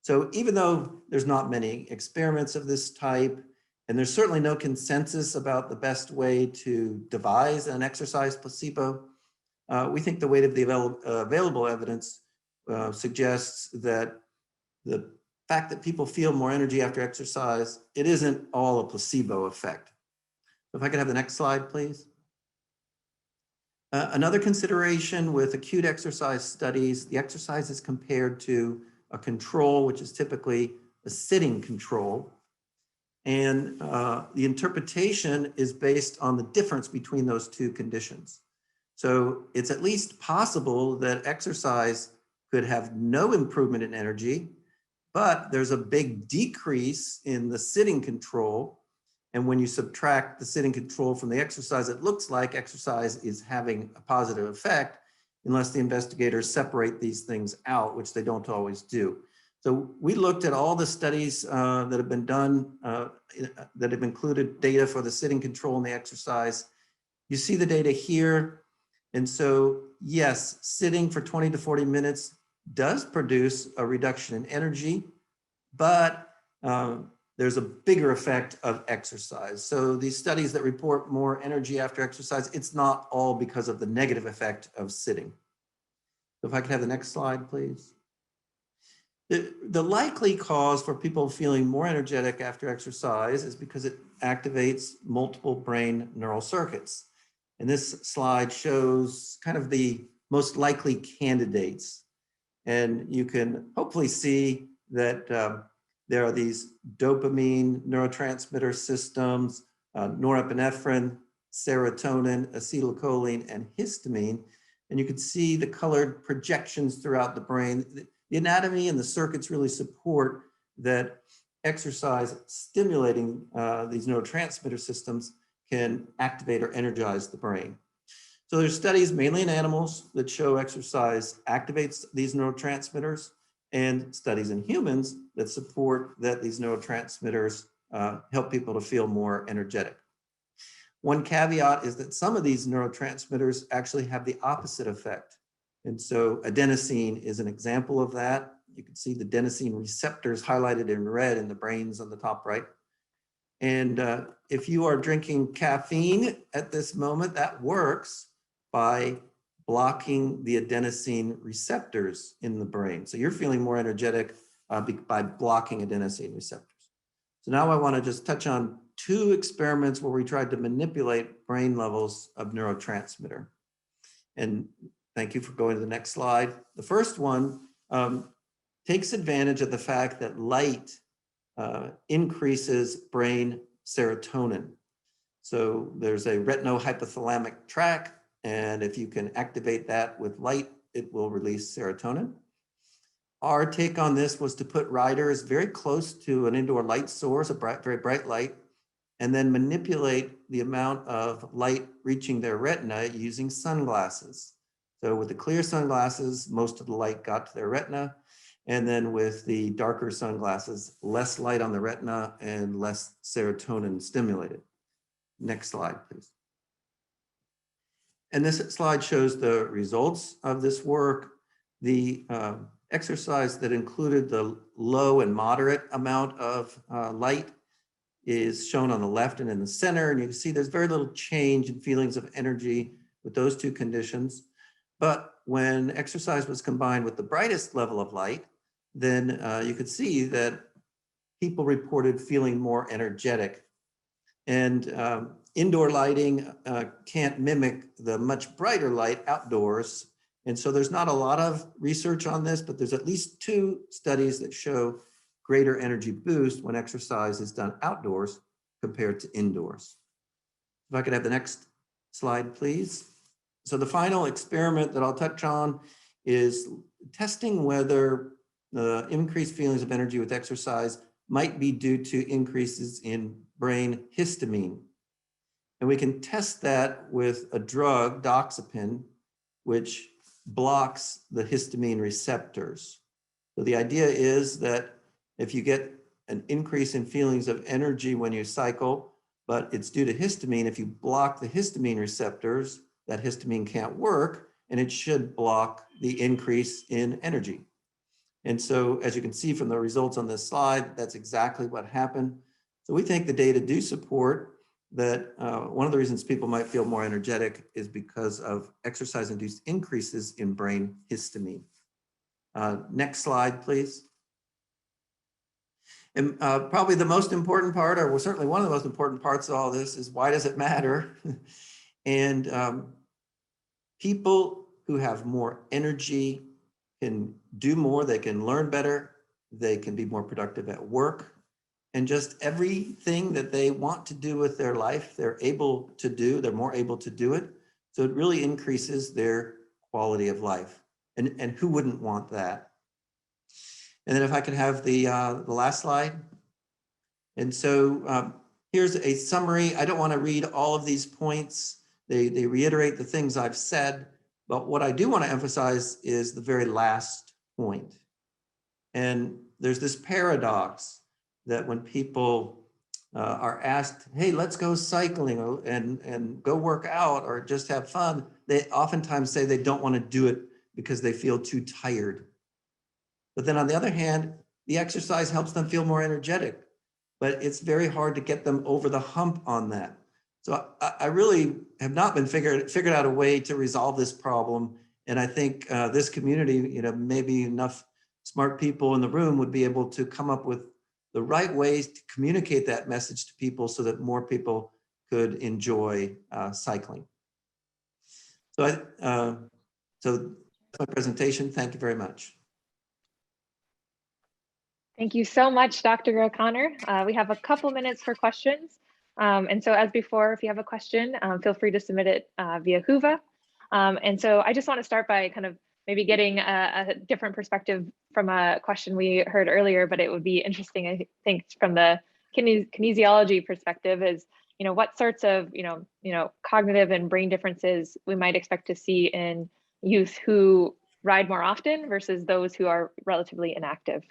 So even though there's not many experiments of this type, and there's certainly no consensus about the best way to devise an exercise placebo, we think the weight of the available evidence suggests that the fact that people feel more energy after exercise, it isn't all a placebo effect. If I could have the next slide, please. Another consideration with acute exercise studies, the exercise is compared to a control, which is typically a sitting control. And the interpretation is based on the difference between those 2 conditions. So it's at least possible that exercise could have no improvement in energy, but there's a big decrease in the sitting control. And when you subtract the sitting control from the exercise, it looks like exercise is having a positive effect, unless the investigators separate these things out, which they don't always do. So we looked at all the studies that have been done that have included data for the sitting control and the exercise. You see the data here. And so yes, sitting for 20 to 40 minutes does produce a reduction in energy, but there's a bigger effect of exercise. So these studies that report more energy after exercise, it's not all because of the negative effect of sitting. So if I could have the next slide, please. The likely cause for people feeling more energetic after exercise is because it activates multiple brain neural circuits. And this slide shows kind of the most likely candidates. And you can hopefully see that there are these dopamine neurotransmitter systems, norepinephrine, serotonin, acetylcholine, and histamine. And you can see the colored projections throughout the brain. The anatomy and the circuits really support that exercise stimulating these neurotransmitter systems can activate or energize the brain. So there's studies mainly in animals that show exercise activates these neurotransmitters, and studies in humans that support that these neurotransmitters help people to feel more energetic. One caveat is that some of these neurotransmitters actually have the opposite effect. And so adenosine is an example of that. You can see the adenosine receptors highlighted in red in the brains on the top right. And if you are drinking caffeine at this moment, that works by blocking the adenosine receptors in the brain. So you're feeling more energetic by blocking adenosine receptors. So now I want to just touch on 2 experiments where we tried to manipulate brain levels of neurotransmitter. And thank you for going to the next slide. The first one takes advantage of the fact that light increases brain serotonin. So there's a retinohypothalamic tract, and if you can activate that with light, it will release serotonin. Our take on this was to put riders very close to an indoor light source, a very bright light, and then manipulate the amount of light reaching their retina using sunglasses. So with the clear sunglasses, most of the light got to their retina. And then with the darker sunglasses, less light on the retina and less serotonin stimulated. Next slide, please. And this slide shows the results of this work. The exercise that included the low and moderate amount of light is shown on the left and in the center. And you can see there's very little change in feelings of energy with those 2 conditions. But when exercise was combined with the brightest level of light, then you could see that people reported feeling more energetic. And indoor lighting can't mimic the much brighter light outdoors. And so there's not a lot of research on this, but there's at least 2 studies that show greater energy boost when exercise is done outdoors compared to indoors. If I could have the next slide, please. So the final experiment that I'll touch on is testing whether the increased feelings of energy with exercise might be due to increases in brain histamine. And we can test that with a drug, doxepin, which blocks the histamine receptors. So the idea is that if you get an increase in feelings of energy when you cycle, but it's due to histamine, if you block the histamine receptors, that histamine can't work, and it should block the increase in energy. And so as you can see from the results on this slide, that's exactly what happened. So we think the data do support that one of the reasons people might feel more energetic is because of exercise-induced increases in brain histamine. Next slide, please. And probably the most important part, or certainly one of the most important parts of all this, is why does it matter? And people who have more energy can do more, they can learn better, they can be more productive at work, and just everything that they want to do with their life, they're able to do, they're more able to do it. So it really increases their quality of life. And who wouldn't want that? And then if I could have the last slide. And so here's a summary. I don't want to read all of these points. They reiterate the things I've said, but what I do want to emphasize is the very last point. And there's this paradox that when people are asked, hey, let's go cycling and go work out or just have fun, they oftentimes say they don't want to do it because they feel too tired. But then on the other hand, the exercise helps them feel more energetic, but it's very hard to get them over the hump on that. So I really have not been figured out a way to resolve this problem. And I think this community, maybe enough smart people in the room would be able to come up with the right ways to communicate that message to people so that more people could enjoy cycling. So that's my presentation. Thank you very much. Thank you so much, Dr. O'Connor. We have a couple minutes for questions. And so as before, if you have a question, feel free to submit it via Whova. And so I just want to start by kind of maybe getting a different perspective from a question we heard earlier, but it would be interesting, I think, from the kinesiology perspective is, what sorts of, cognitive and brain differences we might expect to see in youth who ride more often versus those who are relatively inactive.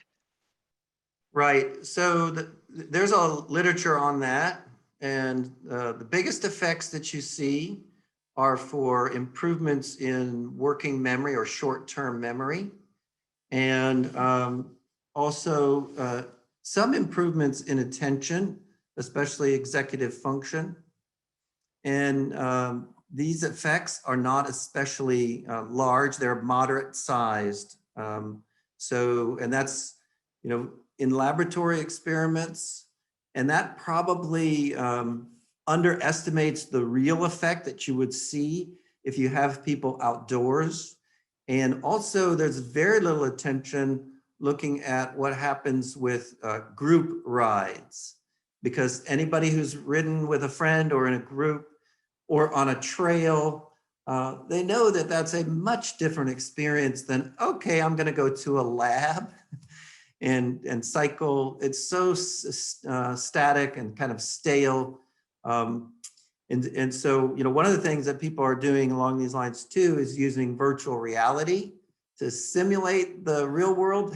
Right. So there's a literature on that. And the biggest effects that you see are for improvements in working memory or short-term memory. And also some improvements in attention, especially executive function. And these effects are not especially large, they're moderate sized. And that's, in laboratory experiments, and that probably underestimates the real effect that you would see if you have people outdoors. And also there's very little attention looking at what happens with group rides, because anybody who's ridden with a friend or in a group or on a trail, they know that that's a much different experience than, okay, I'm gonna go to a lab and cycle. It's so static and kind of stale. And so, one of the things that people are doing along these lines too is using virtual reality to simulate the real world.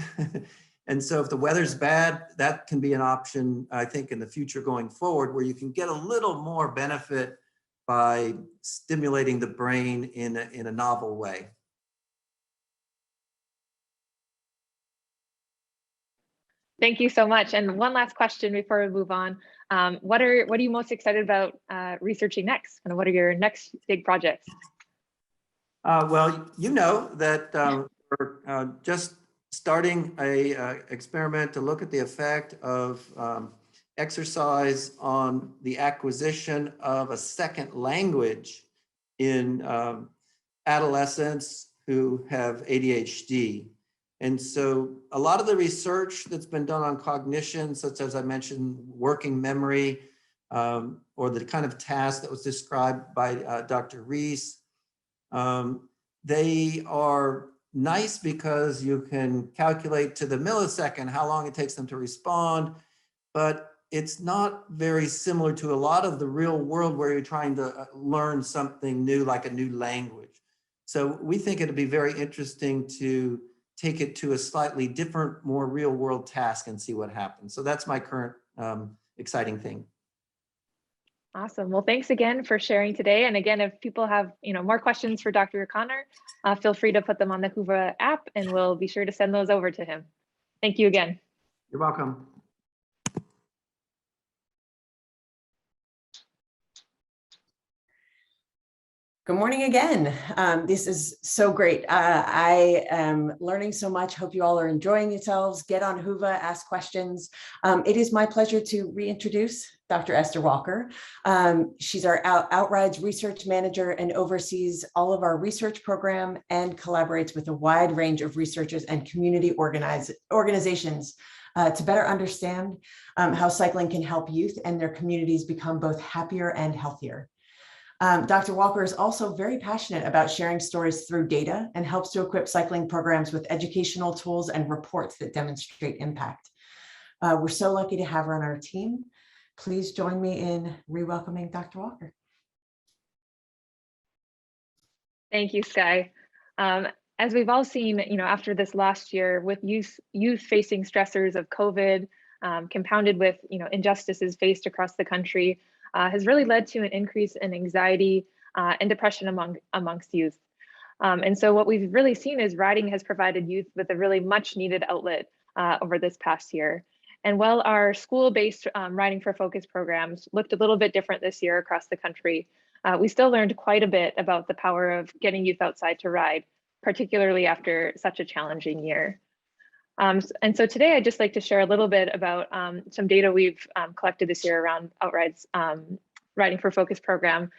And so if the weather's bad, that can be an option, I think, in the future going forward, where you can get a little more benefit by stimulating the brain in a novel way. Thank you so much. And one last question before we move on. What are you most excited about researching next? And what are your next big projects? Well, you know that we're just starting a experiment to look at the effect of exercise on the acquisition of a second language in adolescents who have ADHD. And so a lot of the research that's been done on cognition, such as I mentioned, working memory, or the kind of task that was described by Dr. Reiss, they are nice because you can calculate to the millisecond how long it takes them to respond, but it's not very similar to a lot of the real world where you're trying to learn something new, like a new language. So we think it'd be very interesting to take it to a slightly different, more real world task and see what happens. So that's my current exciting thing. Awesome. Well, thanks again for sharing today. And again, if people have more questions for Dr. O'Connor, feel free to put them on the Whova app and we'll be sure to send those over to him. Thank you again. You're welcome. Good morning again. This is so great. I am learning so much. Hope you all are enjoying yourselves. Get on Whova, ask questions. It is my pleasure to reintroduce Dr. Esther Walker. She's our Outride's research manager and oversees all of our research program and collaborates with a wide range of researchers and community organizations to better understand how cycling can help youth and their communities become both happier and healthier. Dr. Walker is also very passionate about sharing stories through data and helps to equip cycling programs with educational tools and reports that demonstrate impact. We're so lucky to have her on our team. Please join me in re-welcoming Dr. Walker. Thank you, Sky. As we've all seen, after this last year with youth facing stressors of COVID, compounded with injustices faced across the country, has really led to an increase in anxiety and depression amongst youth. And so what we've really seen is riding has provided youth with a really much needed outlet over this past year. And while our school-based Riding for Focus programs looked a little bit different this year across the country, we still learned quite a bit about the power of getting youth outside to ride, particularly after such a challenging year. And so today I'd just like to share a little bit about some data we've collected this year around Outride's Riding for Focus program.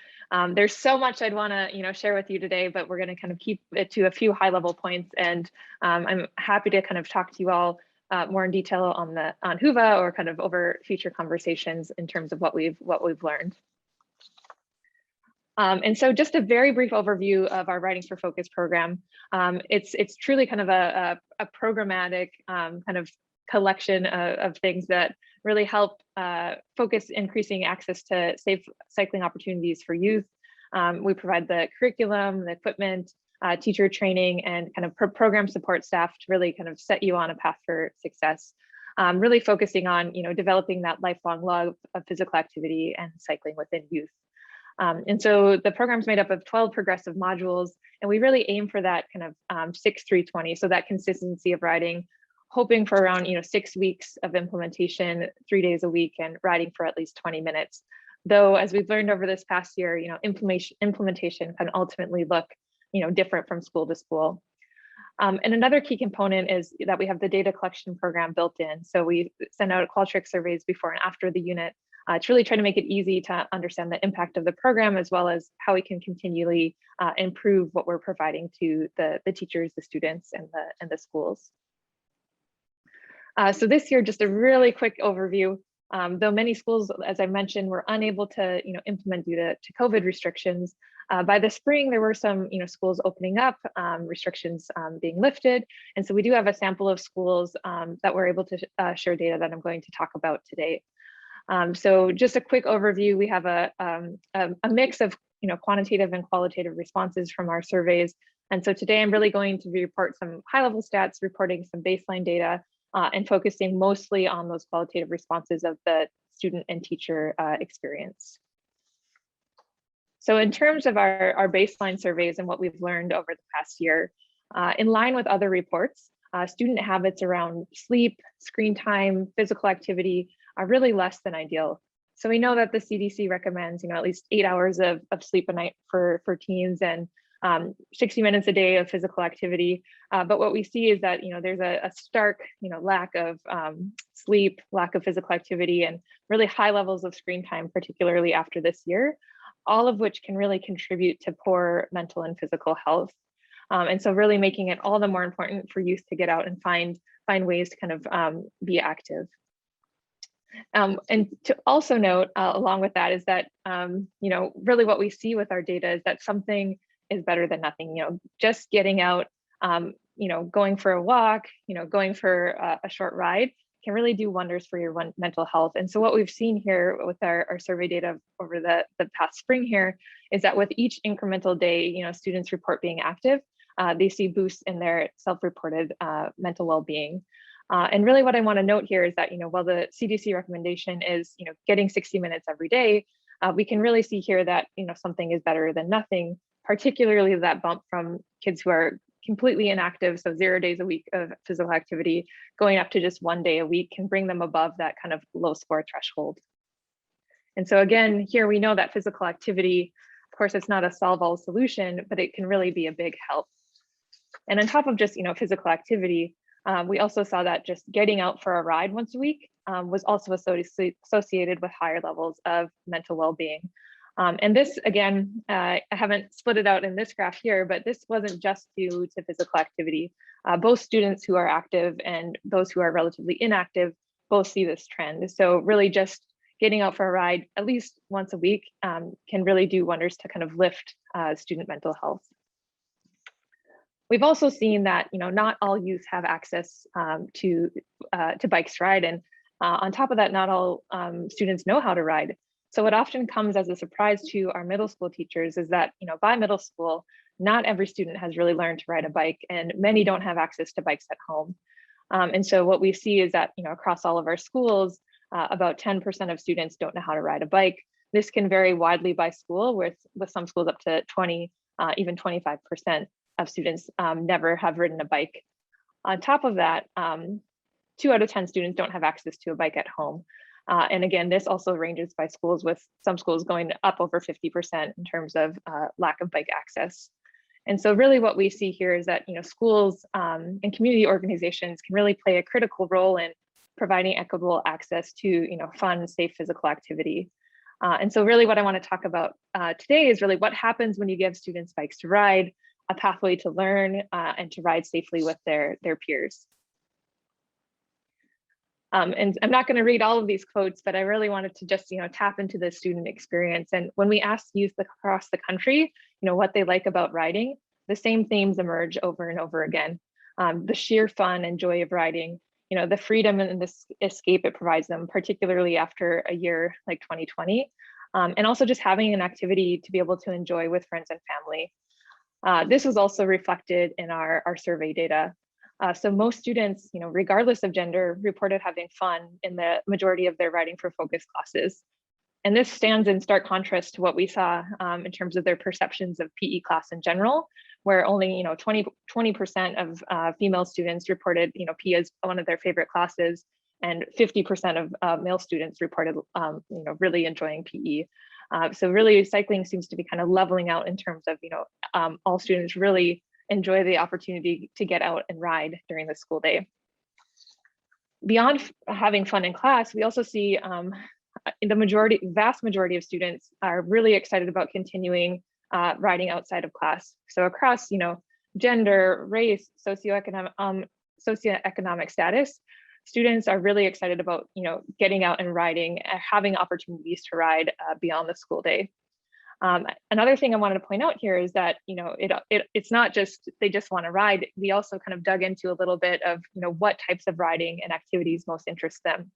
There's so much I'd want to share with you today, but we're going to kind of keep it to a few high-level points, and I'm happy to kind of talk to you all more in detail on Whova or kind of over future conversations in terms of what we've learned. And so just a very brief overview of our Riding for Focus program. It's truly kind of a programmatic kind of collection of things that really help focus increasing access to safe cycling opportunities for youth. We provide the curriculum, the equipment, teacher training, and kind of program support staff to really kind of set you on a path for success. Really focusing on, developing that lifelong love of physical activity and cycling within youth. And so the program's made up of 12 progressive modules, and we really aim for that kind of 6-3-20, so that consistency of riding, hoping for around 6 weeks of implementation, 3 days a week, and riding for at least 20 minutes. Though, as we've learned over this past year, implementation can ultimately look different from school to school. And another key component is that we have the data collection program built in. So we send out Qualtrics surveys before and after the unit to really try to make it easy to understand the impact of the program, as well as how we can continually improve what we're providing to the teachers, the students, and the schools. So this year, just a really quick overview. Though many schools, as I mentioned, were unable to implement due to COVID restrictions, by the spring there were some schools opening up, restrictions being lifted, and so we do have a sample of schools that were able to share data that I'm going to talk about today. So just a quick overview, we have a mix of quantitative and qualitative responses from our surveys, and so today I'm really going to report some high-level stats, reporting some baseline data, and focusing mostly on those qualitative responses of the student and teacher experience. So in terms of our baseline surveys and what we've learned over the past year, in line with other reports, student habits around sleep, screen time, physical activity are really less than ideal. So we know that the CDC recommends at least 8 hours of sleep a night for teens, and 60 minutes a day of physical activity. But what we see is that there's a stark lack of sleep, lack of physical activity, and really high levels of screen time, particularly after this year, all of which can really contribute to poor mental and physical health. And so really making it all the more important for youth to get out and find ways to kind of be active. And to also note, along with that, is that really what we see with our data is that something is better than nothing. Just getting out, going for a walk, going for a short ride can really do wonders for your mental health. And so what we've seen here with our survey data over the past spring here is that with each incremental day, students report being active, they see boosts in their self-reported mental well-being. And really what I want to note here is that, while the CDC recommendation is, getting 60 minutes every day, we can really see here that, something is better than nothing, particularly that bump from kids who are completely inactive, so 0 days a week of physical activity, going up to just 1 day a week can bring them above that kind of low score threshold. And so again, here we know that physical activity, of course, it's not a solve-all solution, but it can really be a big help. And on top of just physical activity, we also saw that just getting out for a ride once a week was also associated with higher levels of mental well-being. And this, again, I haven't split it out in this graph here, but this wasn't just due to physical activity. Both students who are active and those who are relatively inactive both see this trend. So really just getting out for a ride at least once a week can really do wonders to kind of lift student mental health. We've also seen that not all youth have access to bikes to ride, and on top of that, not all students know how to ride. So what often comes as a surprise to our middle school teachers is that by middle school, not every student has really learned to ride a bike, and many don't have access to bikes at home. And so what we see is that across all of our schools, about 10% of students don't know how to ride a bike. This can vary widely by school, with some schools up to 20, even 25% of students never have ridden a bike. On top of that, 2 out of 10 students don't have access to a bike at home. And again, this also ranges by schools, with some schools going up over 50% in terms of lack of bike access. And so really what we see here is that schools and community organizations can really play a critical role in providing equitable access to fun, safe physical activity. And so really what I want to talk about today is really what happens when you give students bikes to ride, a pathway to learn and to ride safely with their peers. And I'm not going to read all of these quotes, but I really wanted to just tap into the student experience. And when we ask youth across the country, what they like about riding, the same themes emerge over and over again. The sheer fun and joy of riding, the freedom and this escape it provides them, particularly after a year like 2020. And also just having an activity to be able to enjoy with friends and family. This was also reflected in our survey data. So most students, regardless of gender, reported having fun in the majority of their writing for focus classes. And this stands in stark contrast to what we saw in terms of their perceptions of PE class in general, where only 20% of female students reported PE as one of their favorite classes, and 50% of male students reported really enjoying PE. So really cycling seems to be kind of leveling out in terms of all students really enjoy the opportunity to get out and ride during the school day. Beyond having fun in class, we also see the vast majority of students are really excited about continuing riding outside of class. So across gender, race, socioeconomic status, students are really excited about getting out and riding, having opportunities to ride beyond the school day. Another thing I wanted to point out here is that it's not just they just want to ride. We also kind of dug into a little bit of what types of riding and activities most interest them.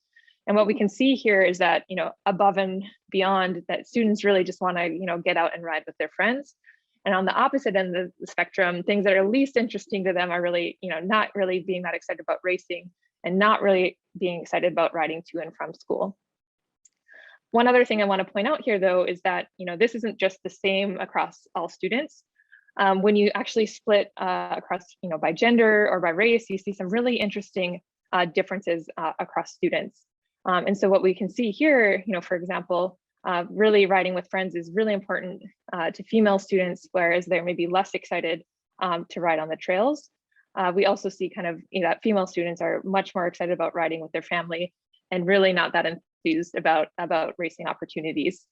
And what we can see here is that above and beyond that, students really just want to get out and ride with their friends. And on the opposite end of the spectrum, things that are least interesting to them are really not really being that excited about racing and not really being excited about riding to and from school. One other thing I want to point out here, though, is that this isn't just the same across all students. When you actually split across by gender or by race, you see some really interesting differences across students. And so what we can see here, for example, really riding with friends is really important to female students, whereas they're maybe less excited to ride on the trails. We also see kind of that female students are much more excited about riding with their family and really not that enthused about racing opportunities.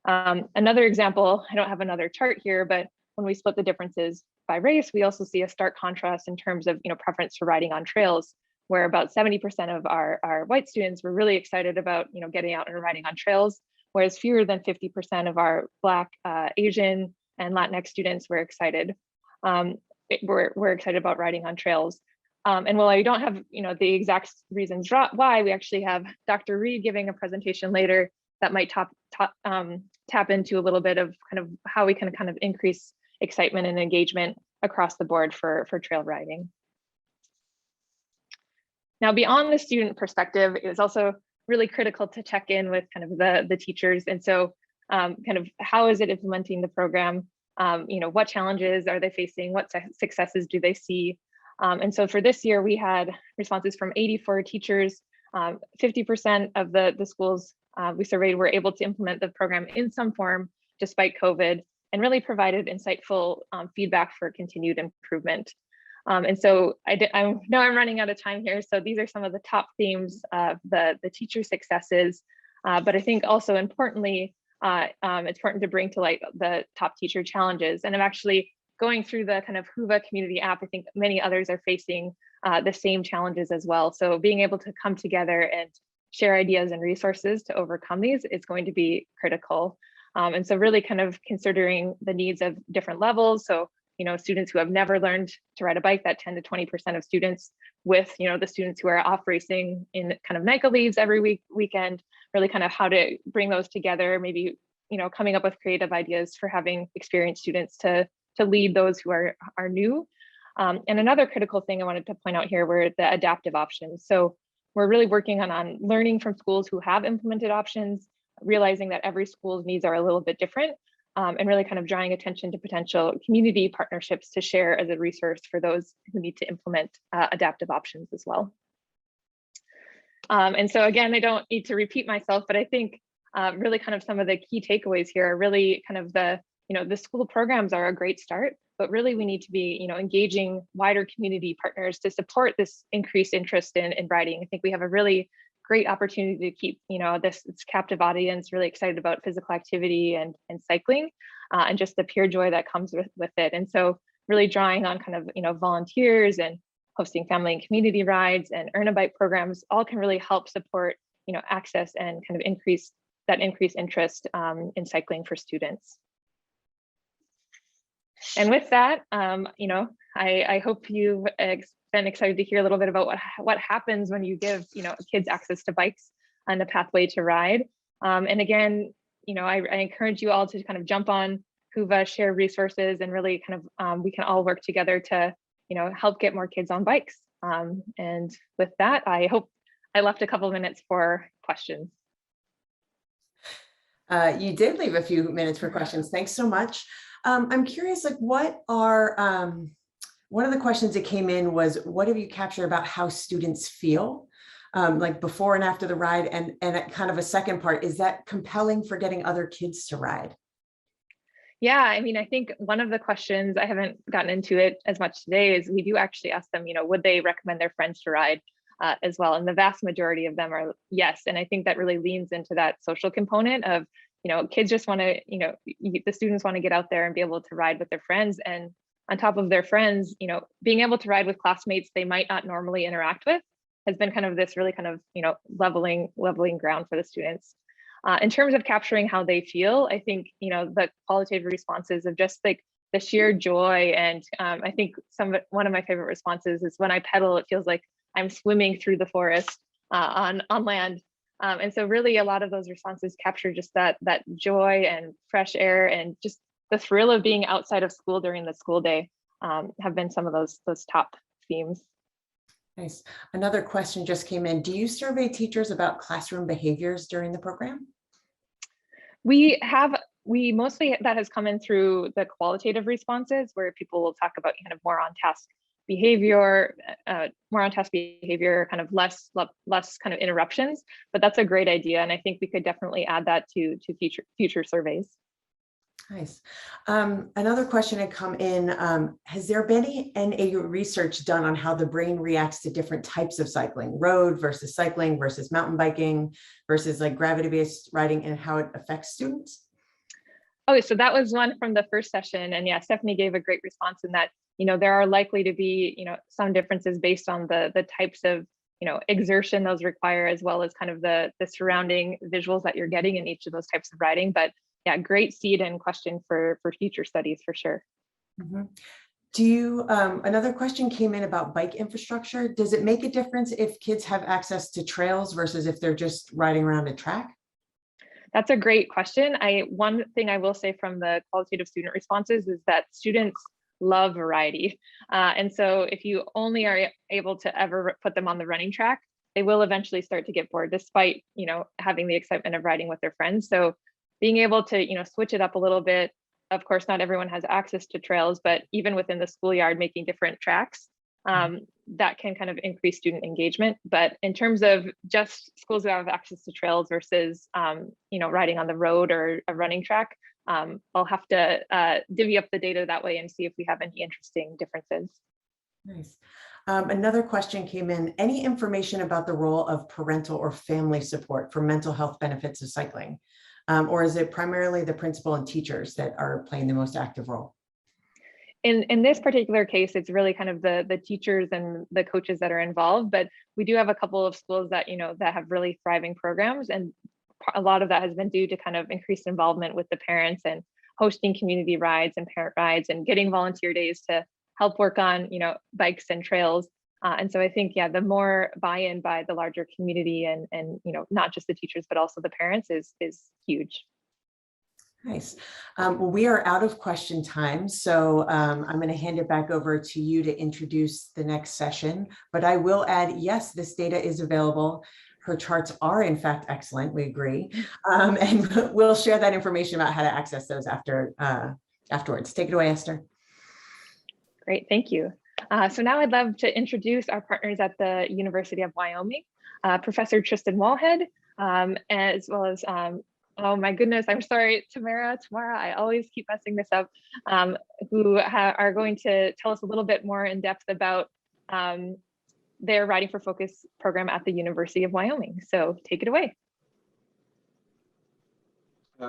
Another example, I don't have another chart here, but when we split the differences by race, we also see a stark contrast in terms of preference for riding on trails, where about 70% of our white students were really excited about getting out and riding on trails, whereas fewer than 50% of our Black, Asian, and Latinx students were excited. We're excited about riding on trails. And while I don't have the exact reasons why, we actually have Dr. Reed giving a presentation later that might tap into a little bit of kind of how we can kind of increase excitement and engagement across the board for trail riding. Now, beyond the student perspective, it was also really critical to check in with kind of the teachers. And so kind of how is it implementing the program? What challenges are they facing? What successes do they see? And so for this year, we had responses from 84 teachers. 50% of the schools we surveyed were able to implement the program in some form despite COVID, and really provided insightful feedback for continued improvement. And so I know I'm running out of time here. So these are some of the top themes of the teacher successes. But I think also importantly, it's important to bring to light the top teacher challenges. And I'm actually going through the kind of Whova community app. I think many others are facing the same challenges as well. So being able to come together and share ideas and resources to overcome these is going to be critical. And so really kind of considering the needs of different levels. So students who have never learned to ride a bike, that 10 to 20% of students, with the students who are off racing in kind of NICA leaves every weekend, really kind of how to bring those together, maybe coming up with creative ideas for having experienced students to lead those who are new. And another critical thing I wanted to point out here were the adaptive options. So we're really working on learning from schools who have implemented options, realizing that every school's needs are a little bit different, and really kind of drawing attention to potential community partnerships to share as a resource for those who need to implement adaptive options as well. And so again, I don't need to repeat myself, but I think really kind of some of the key takeaways here are really kind of the school programs are a great start, but really we need to be engaging wider community partners to support this increased interest in riding. I think we have a really great opportunity to keep this captive audience really excited about physical activity and cycling, and just the pure joy that comes with it. And so really drawing on kind of volunteers and hosting family and community rides and earn a bike programs all can really help support access and kind of increased interest in cycling for students. And with that, I hope you've been excited to hear a little bit about what happens when you give, kids access to bikes and a pathway to ride. And again, I encourage you all to kind of jump on Whova, share resources, and really kind of we can all work together to, help get more kids on bikes. And with that, I hope I left a couple of minutes for questions. You did leave a few minutes for questions. Thanks so much. I'm curious, like, what are, one of the questions that came in was, what have you captured about how students feel, like before and after the ride? And kind of a second part, is that compelling for getting other kids to ride? Yeah, I mean, I think one of the questions, I haven't gotten into it as much today, is we do actually ask them, would they recommend their friends to ride as well? And the vast majority of them are yes. And I think that really leans into that social component of, kids just want to, the students want to get out there and be able to ride with their friends. And on top of their friends, being able to ride with classmates they might not normally interact with has been kind of this really kind of, leveling ground for the students. In terms of capturing how they feel, I think, the qualitative responses of just like the sheer joy. And I think one of my favorite responses is when I pedal, it feels like I'm swimming through the forest on land. And so really a lot of those responses capture just that joy and fresh air and just the thrill of being outside of school during the school day have been some of those top themes. Nice. Another question just came in. Do you survey teachers about classroom behaviors during the program? We mostly, that has come in through the qualitative responses where people will talk about kind of more on task behavior, kind of less kind of interruptions, but that's a great idea. And I think we could definitely add that to future surveys. Nice. Another question had come in. Has there been any research done on how the brain reacts to different types of cycling, road versus cycling versus mountain biking versus like gravity-based riding, and how it affects students? Oh, so that was one from the first session. And yeah, Stephanie gave a great response in that, there are likely to be, some differences based on the types of, exertion those require, as well as kind of the surrounding visuals that you're getting in each of those types of riding. But yeah, great seed and question for future studies for sure. Mm-hmm. Do you, another question came in about bike infrastructure. Does it make a difference if kids have access to trails versus if they're just riding around a track? That's a great question. One thing I will say from the qualitative student responses is that students love variety. And so if you only are able to ever put them on the running track, they will eventually start to get bored despite, having the excitement of riding with their friends. So being able to, switch it up a little bit. Of course, not everyone has access to trails, but even within the schoolyard, making different tracks, that can kind of increase student engagement. But in terms of just schools who have access to trails versus, riding on the road or a running track, I'll have to divvy up the data that way and see if we have any interesting differences. Nice. Another question came in. Any information about the role of parental or family support for mental health benefits of cycling? Or is it primarily the principal and teachers that are playing the most active role? In this particular case, it's really kind of the teachers and the coaches that are involved, but we do have a couple of schools that, that have really thriving programs. And a lot of that has been due to kind of increased involvement with the parents and hosting community rides and parent rides and getting volunteer days to help work on, bikes and trails. And so I think, yeah, the more buy-in by the larger community and not just the teachers, but also the parents is huge. Nice. Well, we are out of question time, so I'm going to hand it back over to you to introduce the next session. But I will add, yes, this data is available. Her charts are in fact excellent. We agree, and we'll share that information about how to access those afterwards. Take it away, Esther. Great, thank you. So now I'd love to introduce our partners at the University of Wyoming, Professor Tristan Wallhead, as well as, oh my goodness, I'm sorry, Tamara, I always keep messing this up, who are going to tell us a little bit more in depth about their Riding for Focus program at the University of Wyoming. So take it away.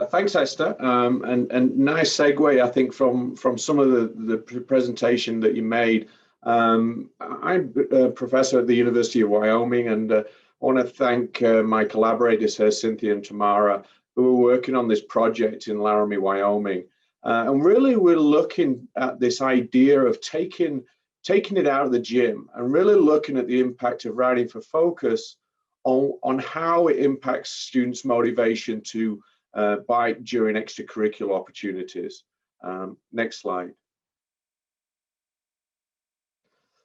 Thanks, Esther, and nice segue, I think, from some of the presentation that you made. I'm a professor at the University of Wyoming, and I want to thank my collaborators here, Cynthia and Tamara, who are working on this project in Laramie, Wyoming. And really, we're looking at this idea of taking taking it out of the gym and really looking at the impact of riding for focus on how it impacts students' motivation to bike during extracurricular opportunities. Next slide.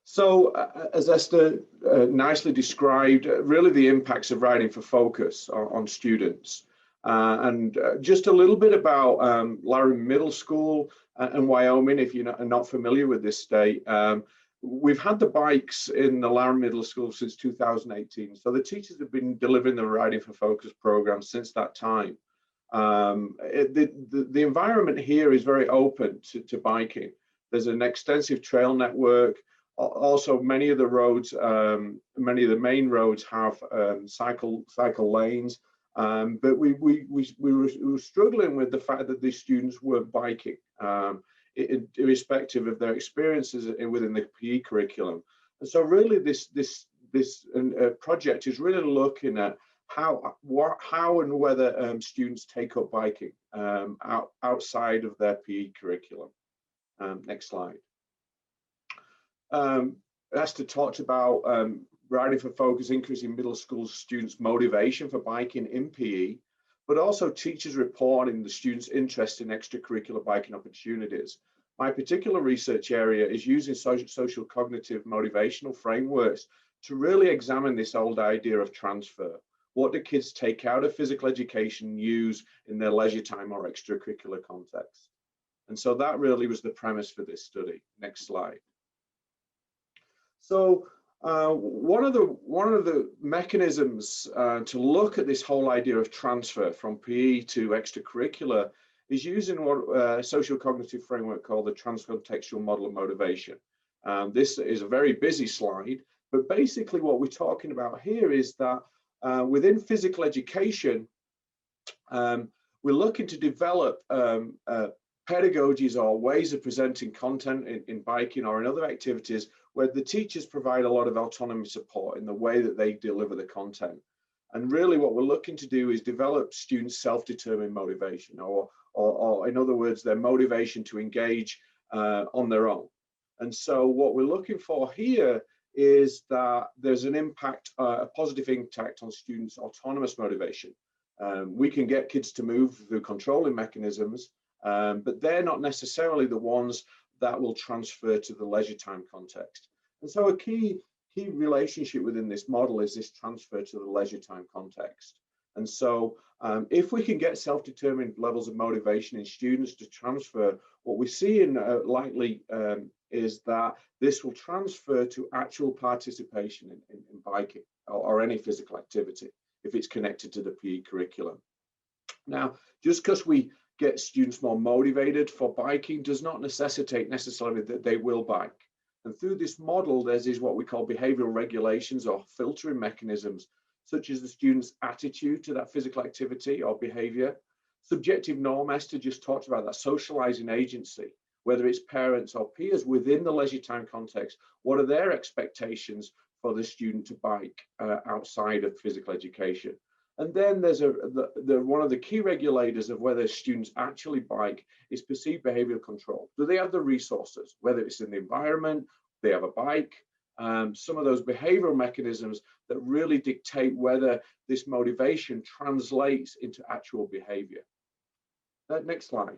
So as Esther nicely described, really the impacts of riding for focus on students. And just a little bit about Laramie Middle School and Wyoming, if you're not familiar with this state. We've had the bikes in the Laramie Middle School since 2018. So the teachers have been delivering the Riding for Focus program since that time. The environment here is very open to biking. There's an extensive trail network. Also, many of the roads, many of the main roads have cycle lanes. But we were struggling with the fact that these students were biking, irrespective of their experiences within the PE curriculum. And so really this project is really looking at how and whether students take up biking outside of their PE curriculum. Next slide. Esther talked about Riding for Focus increasing middle school students' motivation for biking in PE, but also teachers reporting the students' interest in extracurricular biking opportunities. My particular research area is using social cognitive motivational frameworks to really examine this old idea of transfer. What do kids take out of physical education and use in their leisure time or extracurricular context? And so that really was the premise for this study. Next slide. So one of the mechanisms to look at this whole idea of transfer from PE to extracurricular is using what a social cognitive framework called the transcontextual model of motivation. This is a very busy slide, but basically what we're talking about here is that within physical education, we're looking to develop pedagogies or ways of presenting content in biking or in other activities where the teachers provide a lot of autonomy support in the way that they deliver the content. And really what we're looking to do is develop students' self-determined motivation, or in other words, their motivation to engage on their own. And so what we're looking for here is that there's an impact, a positive impact on students' autonomous motivation. We can get kids to move through controlling mechanisms, but they're not necessarily the ones that will transfer to the leisure time context. And so a key relationship within this model is this transfer to the leisure time context. And so if we can get self-determined levels of motivation in students to transfer, what we see in likely is that this will transfer to actual participation in biking or any physical activity if it's connected to the PE curriculum. Now, just because we get students more motivated for biking does not necessitate necessarily that they will bike. And through this model, there's what we call behavioral regulations or filtering mechanisms, such as the student's attitude to that physical activity or behavior. Subjective norm, Esther just talked about that socializing agency, whether it's parents or peers within the leisure time context, what are their expectations for the student to bike outside of physical education? And then there's one of the key regulators of whether students actually bike is perceived behavioral control. Do they have the resources, whether it's in the environment, they have a bike, some of those behavioral mechanisms that really dictate whether this motivation translates into actual behavior. Next slide.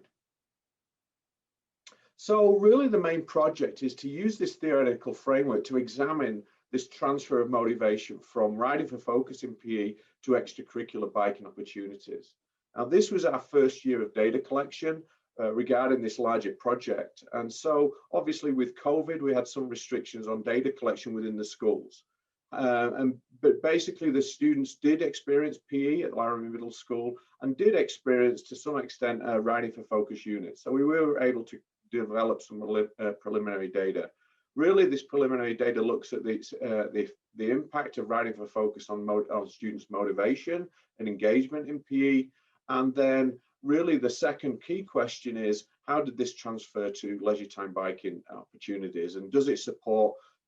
So really the main project is to use this theoretical framework to examine this transfer of motivation from riding for focus in PE to extracurricular biking opportunities. Now, this was our first year of data collection regarding this larger project. And so obviously with COVID, we had some restrictions on data collection within the schools. But basically the students did experience PE at Laramie Middle School and did experience to some extent riding for focus units. So we were able to develop some preliminary data. Really, this preliminary data looks at the impact of riding for focus on students' motivation and engagement in PE. And then really the second key question is, how did this transfer to leisure time biking opportunities? And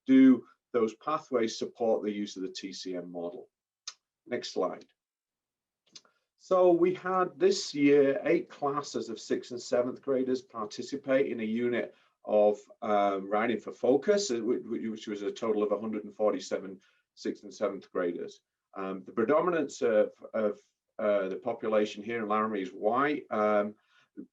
do those pathways support the use of the TCM model? Next slide. So we had this year 8 classes of 6th and 7th graders participate in a unit of Riding for Focus, which was a total of 147 6th and 7th graders. The predominance of the population here in Laramie is white,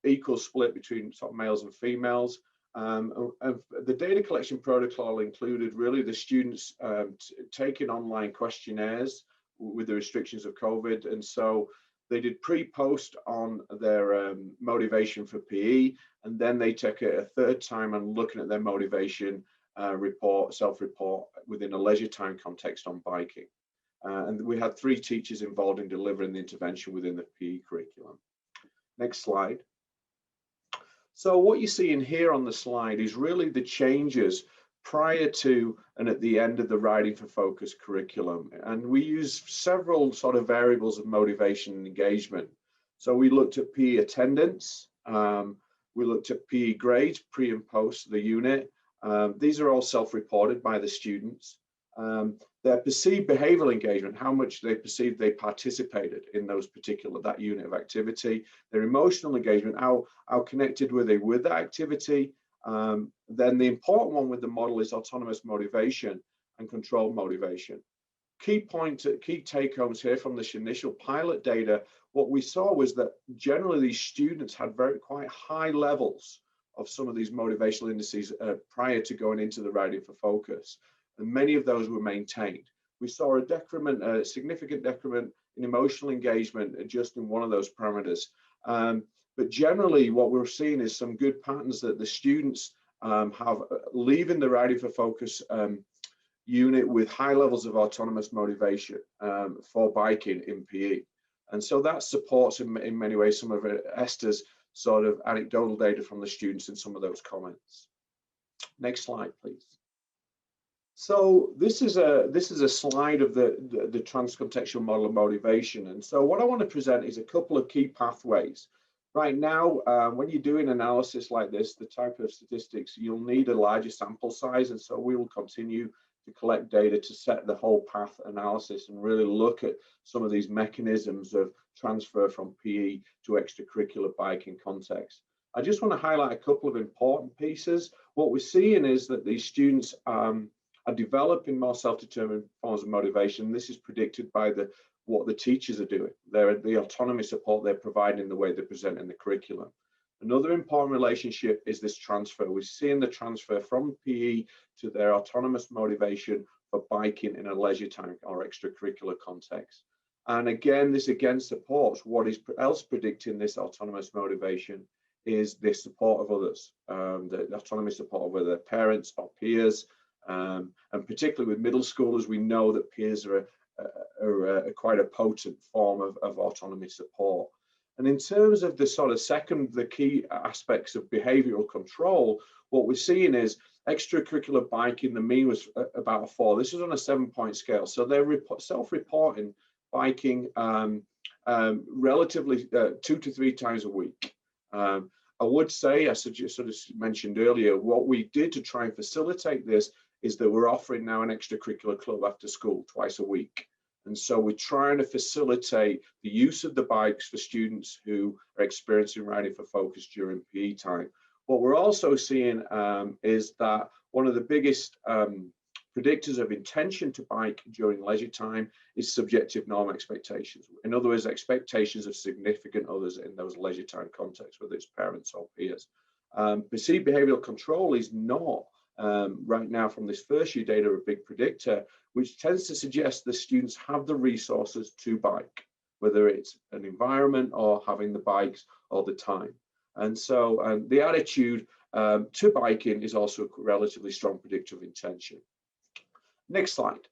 equal split between sort of males and females. The data collection protocol included really the students taking online questionnaires with the restrictions of COVID. And so they did pre-post on their motivation for PE, and then they take it a third time and looking at their motivation self-report within a leisure time context on biking. And we had 3 teachers involved in delivering the intervention within the PE curriculum. Next slide. So what you see in here on the slide is really the changes prior to and at the end of the Riding for Focus curriculum. And we use several sort of variables of motivation and engagement. So we looked at PE attendance, we looked at PE grades, pre and post the unit. These are all self-reported by the students. Their perceived behavioral engagement, how much they perceived they participated in that unit of activity. Their emotional engagement, how connected were they with that activity. Then the important one with the model is autonomous motivation and controlled motivation. Key take-homes here from this initial pilot data, what we saw was that generally these students had quite high levels of some of these motivational indices prior to going into the Riding for Focus. And many of those were maintained. We saw a significant decrement in emotional engagement just in one of those parameters. But generally what we're seeing is some good patterns that the students have leaving the Riding for Focus unit with high levels of autonomous motivation for biking in PE. And so that supports in many ways some of Esther's sort of anecdotal data from the students in some of those comments. Next slide, please. So this is a slide of the trans-contextual model of motivation. And so what I want to present is a couple of key pathways. Right now, when you're doing analysis like this, the type of statistics, you'll need a larger sample size. And so we will continue to collect data to set the whole path analysis and really look at some of these mechanisms of transfer from PE to extracurricular biking context. I just want to highlight a couple of important pieces. What we're seeing is that these students are developing more self-determined forms of motivation. This is predicted by what the teachers are doing, the autonomy support they're providing in the way they present in the curriculum. Another important relationship is this transfer. We're seeing the transfer from PE to their autonomous motivation for biking in a leisure time or extracurricular context. And again, this again supports what is else predicting this autonomous motivation is the support of others, the autonomy support of whether parents or peers. And particularly with middle schoolers, we know that peers are quite a potent form of autonomy support. And in terms of the key aspects of behavioral control, what we're seeing is extracurricular biking, the mean was about a 4. This is on a 7-point scale. So they're self-reporting biking relatively 2 to 3 times a week. I would say, as I just sort of mentioned earlier, what we did to try and facilitate this is that we're offering now an extracurricular club after school twice a week. And so we're trying to facilitate the use of the bikes for students who are experiencing Riding for Focus during PE time. What we're also seeing is that one of the biggest predictors of intention to bike during leisure time is subjective norm expectations. In other words, expectations of significant others in those leisure time contexts, whether it's parents or peers. Perceived behavioral control is not right now from this first year data a big predictor, which tends to suggest the students have the resources to bike, whether it's an environment or having the bikes all the time. And so the attitude to biking is also a relatively strong predictor of intention. Next slide.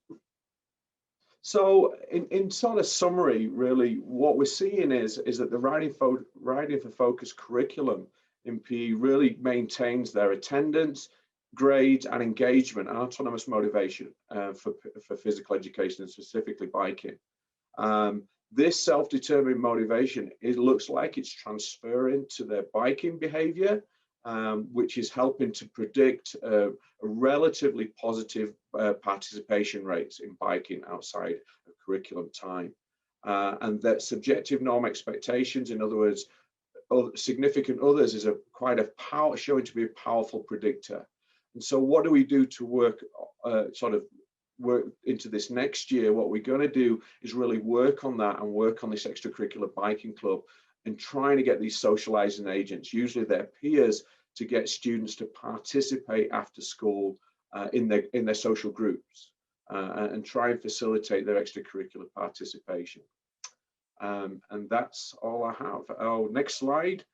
So in sort of summary, really, what we're seeing is that the Riding for Focus curriculum in PE really maintains their attendance, grades and engagement and autonomous motivation for physical education and specifically biking. This self-determined motivation, it looks like it's transferring to their biking behavior, which is helping to predict a relatively positive participation rates in biking outside of curriculum time. And that subjective norm expectations, in other words, significant others is showing to be a powerful predictor. And so what do we do to work into this next year? What we're going to do is really work on that and work on this extracurricular biking club and trying to get these socializing agents, usually their peers, to get students to participate after school in their social groups and try and facilitate their extracurricular participation. And that's all I have. Oh, next slide.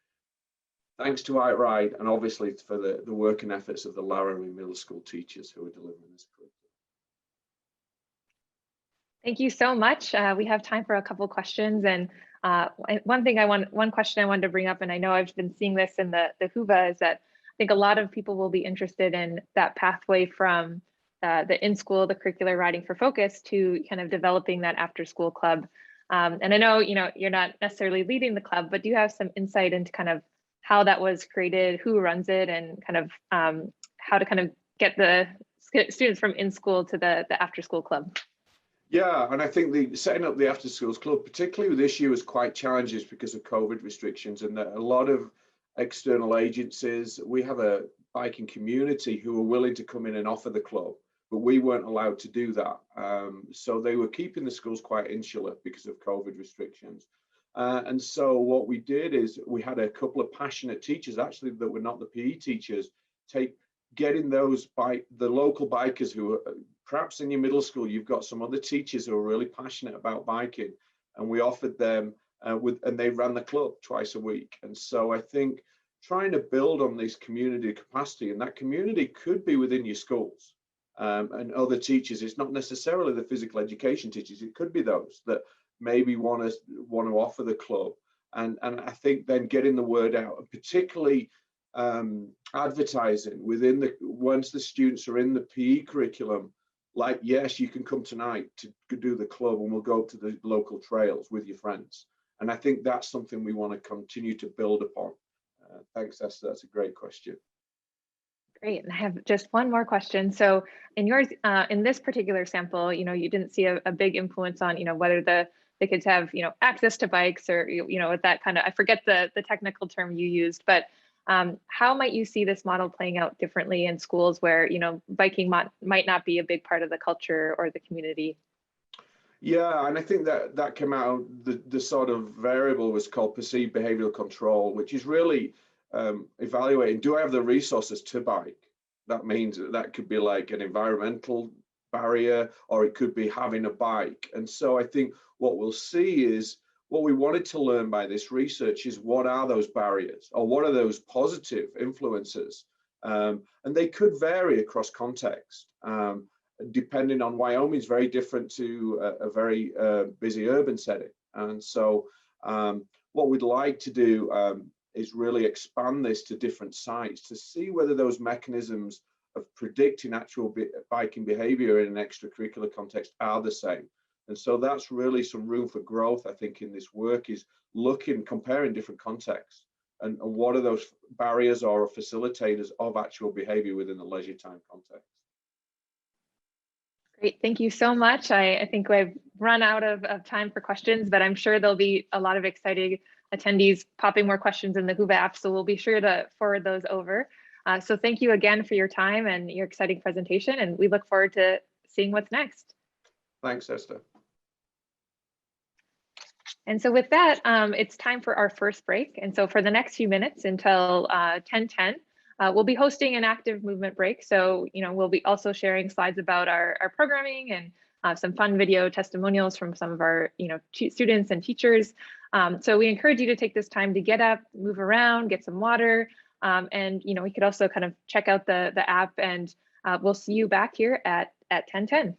Thanks to Outride and obviously for the work and efforts of the Laramie Middle School teachers who are delivering this curriculum. Thank you so much. We have time for a couple questions, and one question I wanted to bring up, and I know I've been seeing this in the Whova, is that I think a lot of people will be interested in that pathway from the in-school, the curricular riding for focus, to kind of developing that after-school club. And I know you're not necessarily leading the club, but do you have some insight into kind of how that was created, who runs it, and kind of how to kind of get the students from in-school to the after-school club? Yeah, and I think setting up the after schools club, particularly this year, was quite challenging because of COVID restrictions and a lot of external agencies. We have a biking community who are willing to come in and offer the club, but we weren't allowed to do that. So they were keeping the schools quite insular because of COVID restrictions. And so what we did is we had a couple of passionate teachers, actually, that were not the PE teachers, getting the local bikers who are, perhaps in your middle school, you've got some other teachers who are really passionate about biking, and we offered them and they ran the club twice a week. And so I think trying to build on this community capacity, and that community could be within your schools and other teachers. It's not necessarily the physical education teachers. It could be those that maybe want to offer the club. And I think then getting the word out, particularly advertising once the students are in the PE curriculum, like, yes, you can come tonight to do the club and we'll go to the local trails with your friends. And I think that's something we want to continue to build upon. Thanks, Esther. That's a great question. Great. And I have just one more question. So in yours, in this particular sample, you didn't see a big influence on, whether the kids have, access to bikes or, that kind of, I forget the technical term you used, but how might you see this model playing out differently in schools where, biking might not be a big part of the culture or the community? Yeah, and I think that came out, the sort of variable was called perceived behavioral control, which is really evaluating, do I have the resources to bike? That means that could be like an environmental barrier, or it could be having a bike. And so I think what we'll see is, what we wanted to learn by this research is, what are those barriers, or what are those positive influences? And they could vary across context. Depending on Wyoming is very different to a very busy urban setting. And so what we'd like to do is really expand this to different sites to see whether those mechanisms of predicting actual biking behavior in an extracurricular context are the same. And so that's really some room for growth, I think, in this work, is comparing different contexts and what are those barriers or facilitators of actual behavior within the leisure time context. Great, thank you so much. I think we've run out of time for questions, but I'm sure there'll be a lot of exciting attendees popping more questions in the Whova app, so we'll be sure to forward those over. So thank you again for your time and your exciting presentation, and we look forward to seeing what's next. Thanks, Esther. And so with that, it's time for our first break. And so for the next few minutes until 10:10, we'll be hosting an active movement break. So, we'll be also sharing slides about our programming and some fun video testimonials from some of our, students and teachers. So we encourage you to take this time to get up, move around, get some water. And, we could also kind of check out the app, and we'll see you back here at 10:10.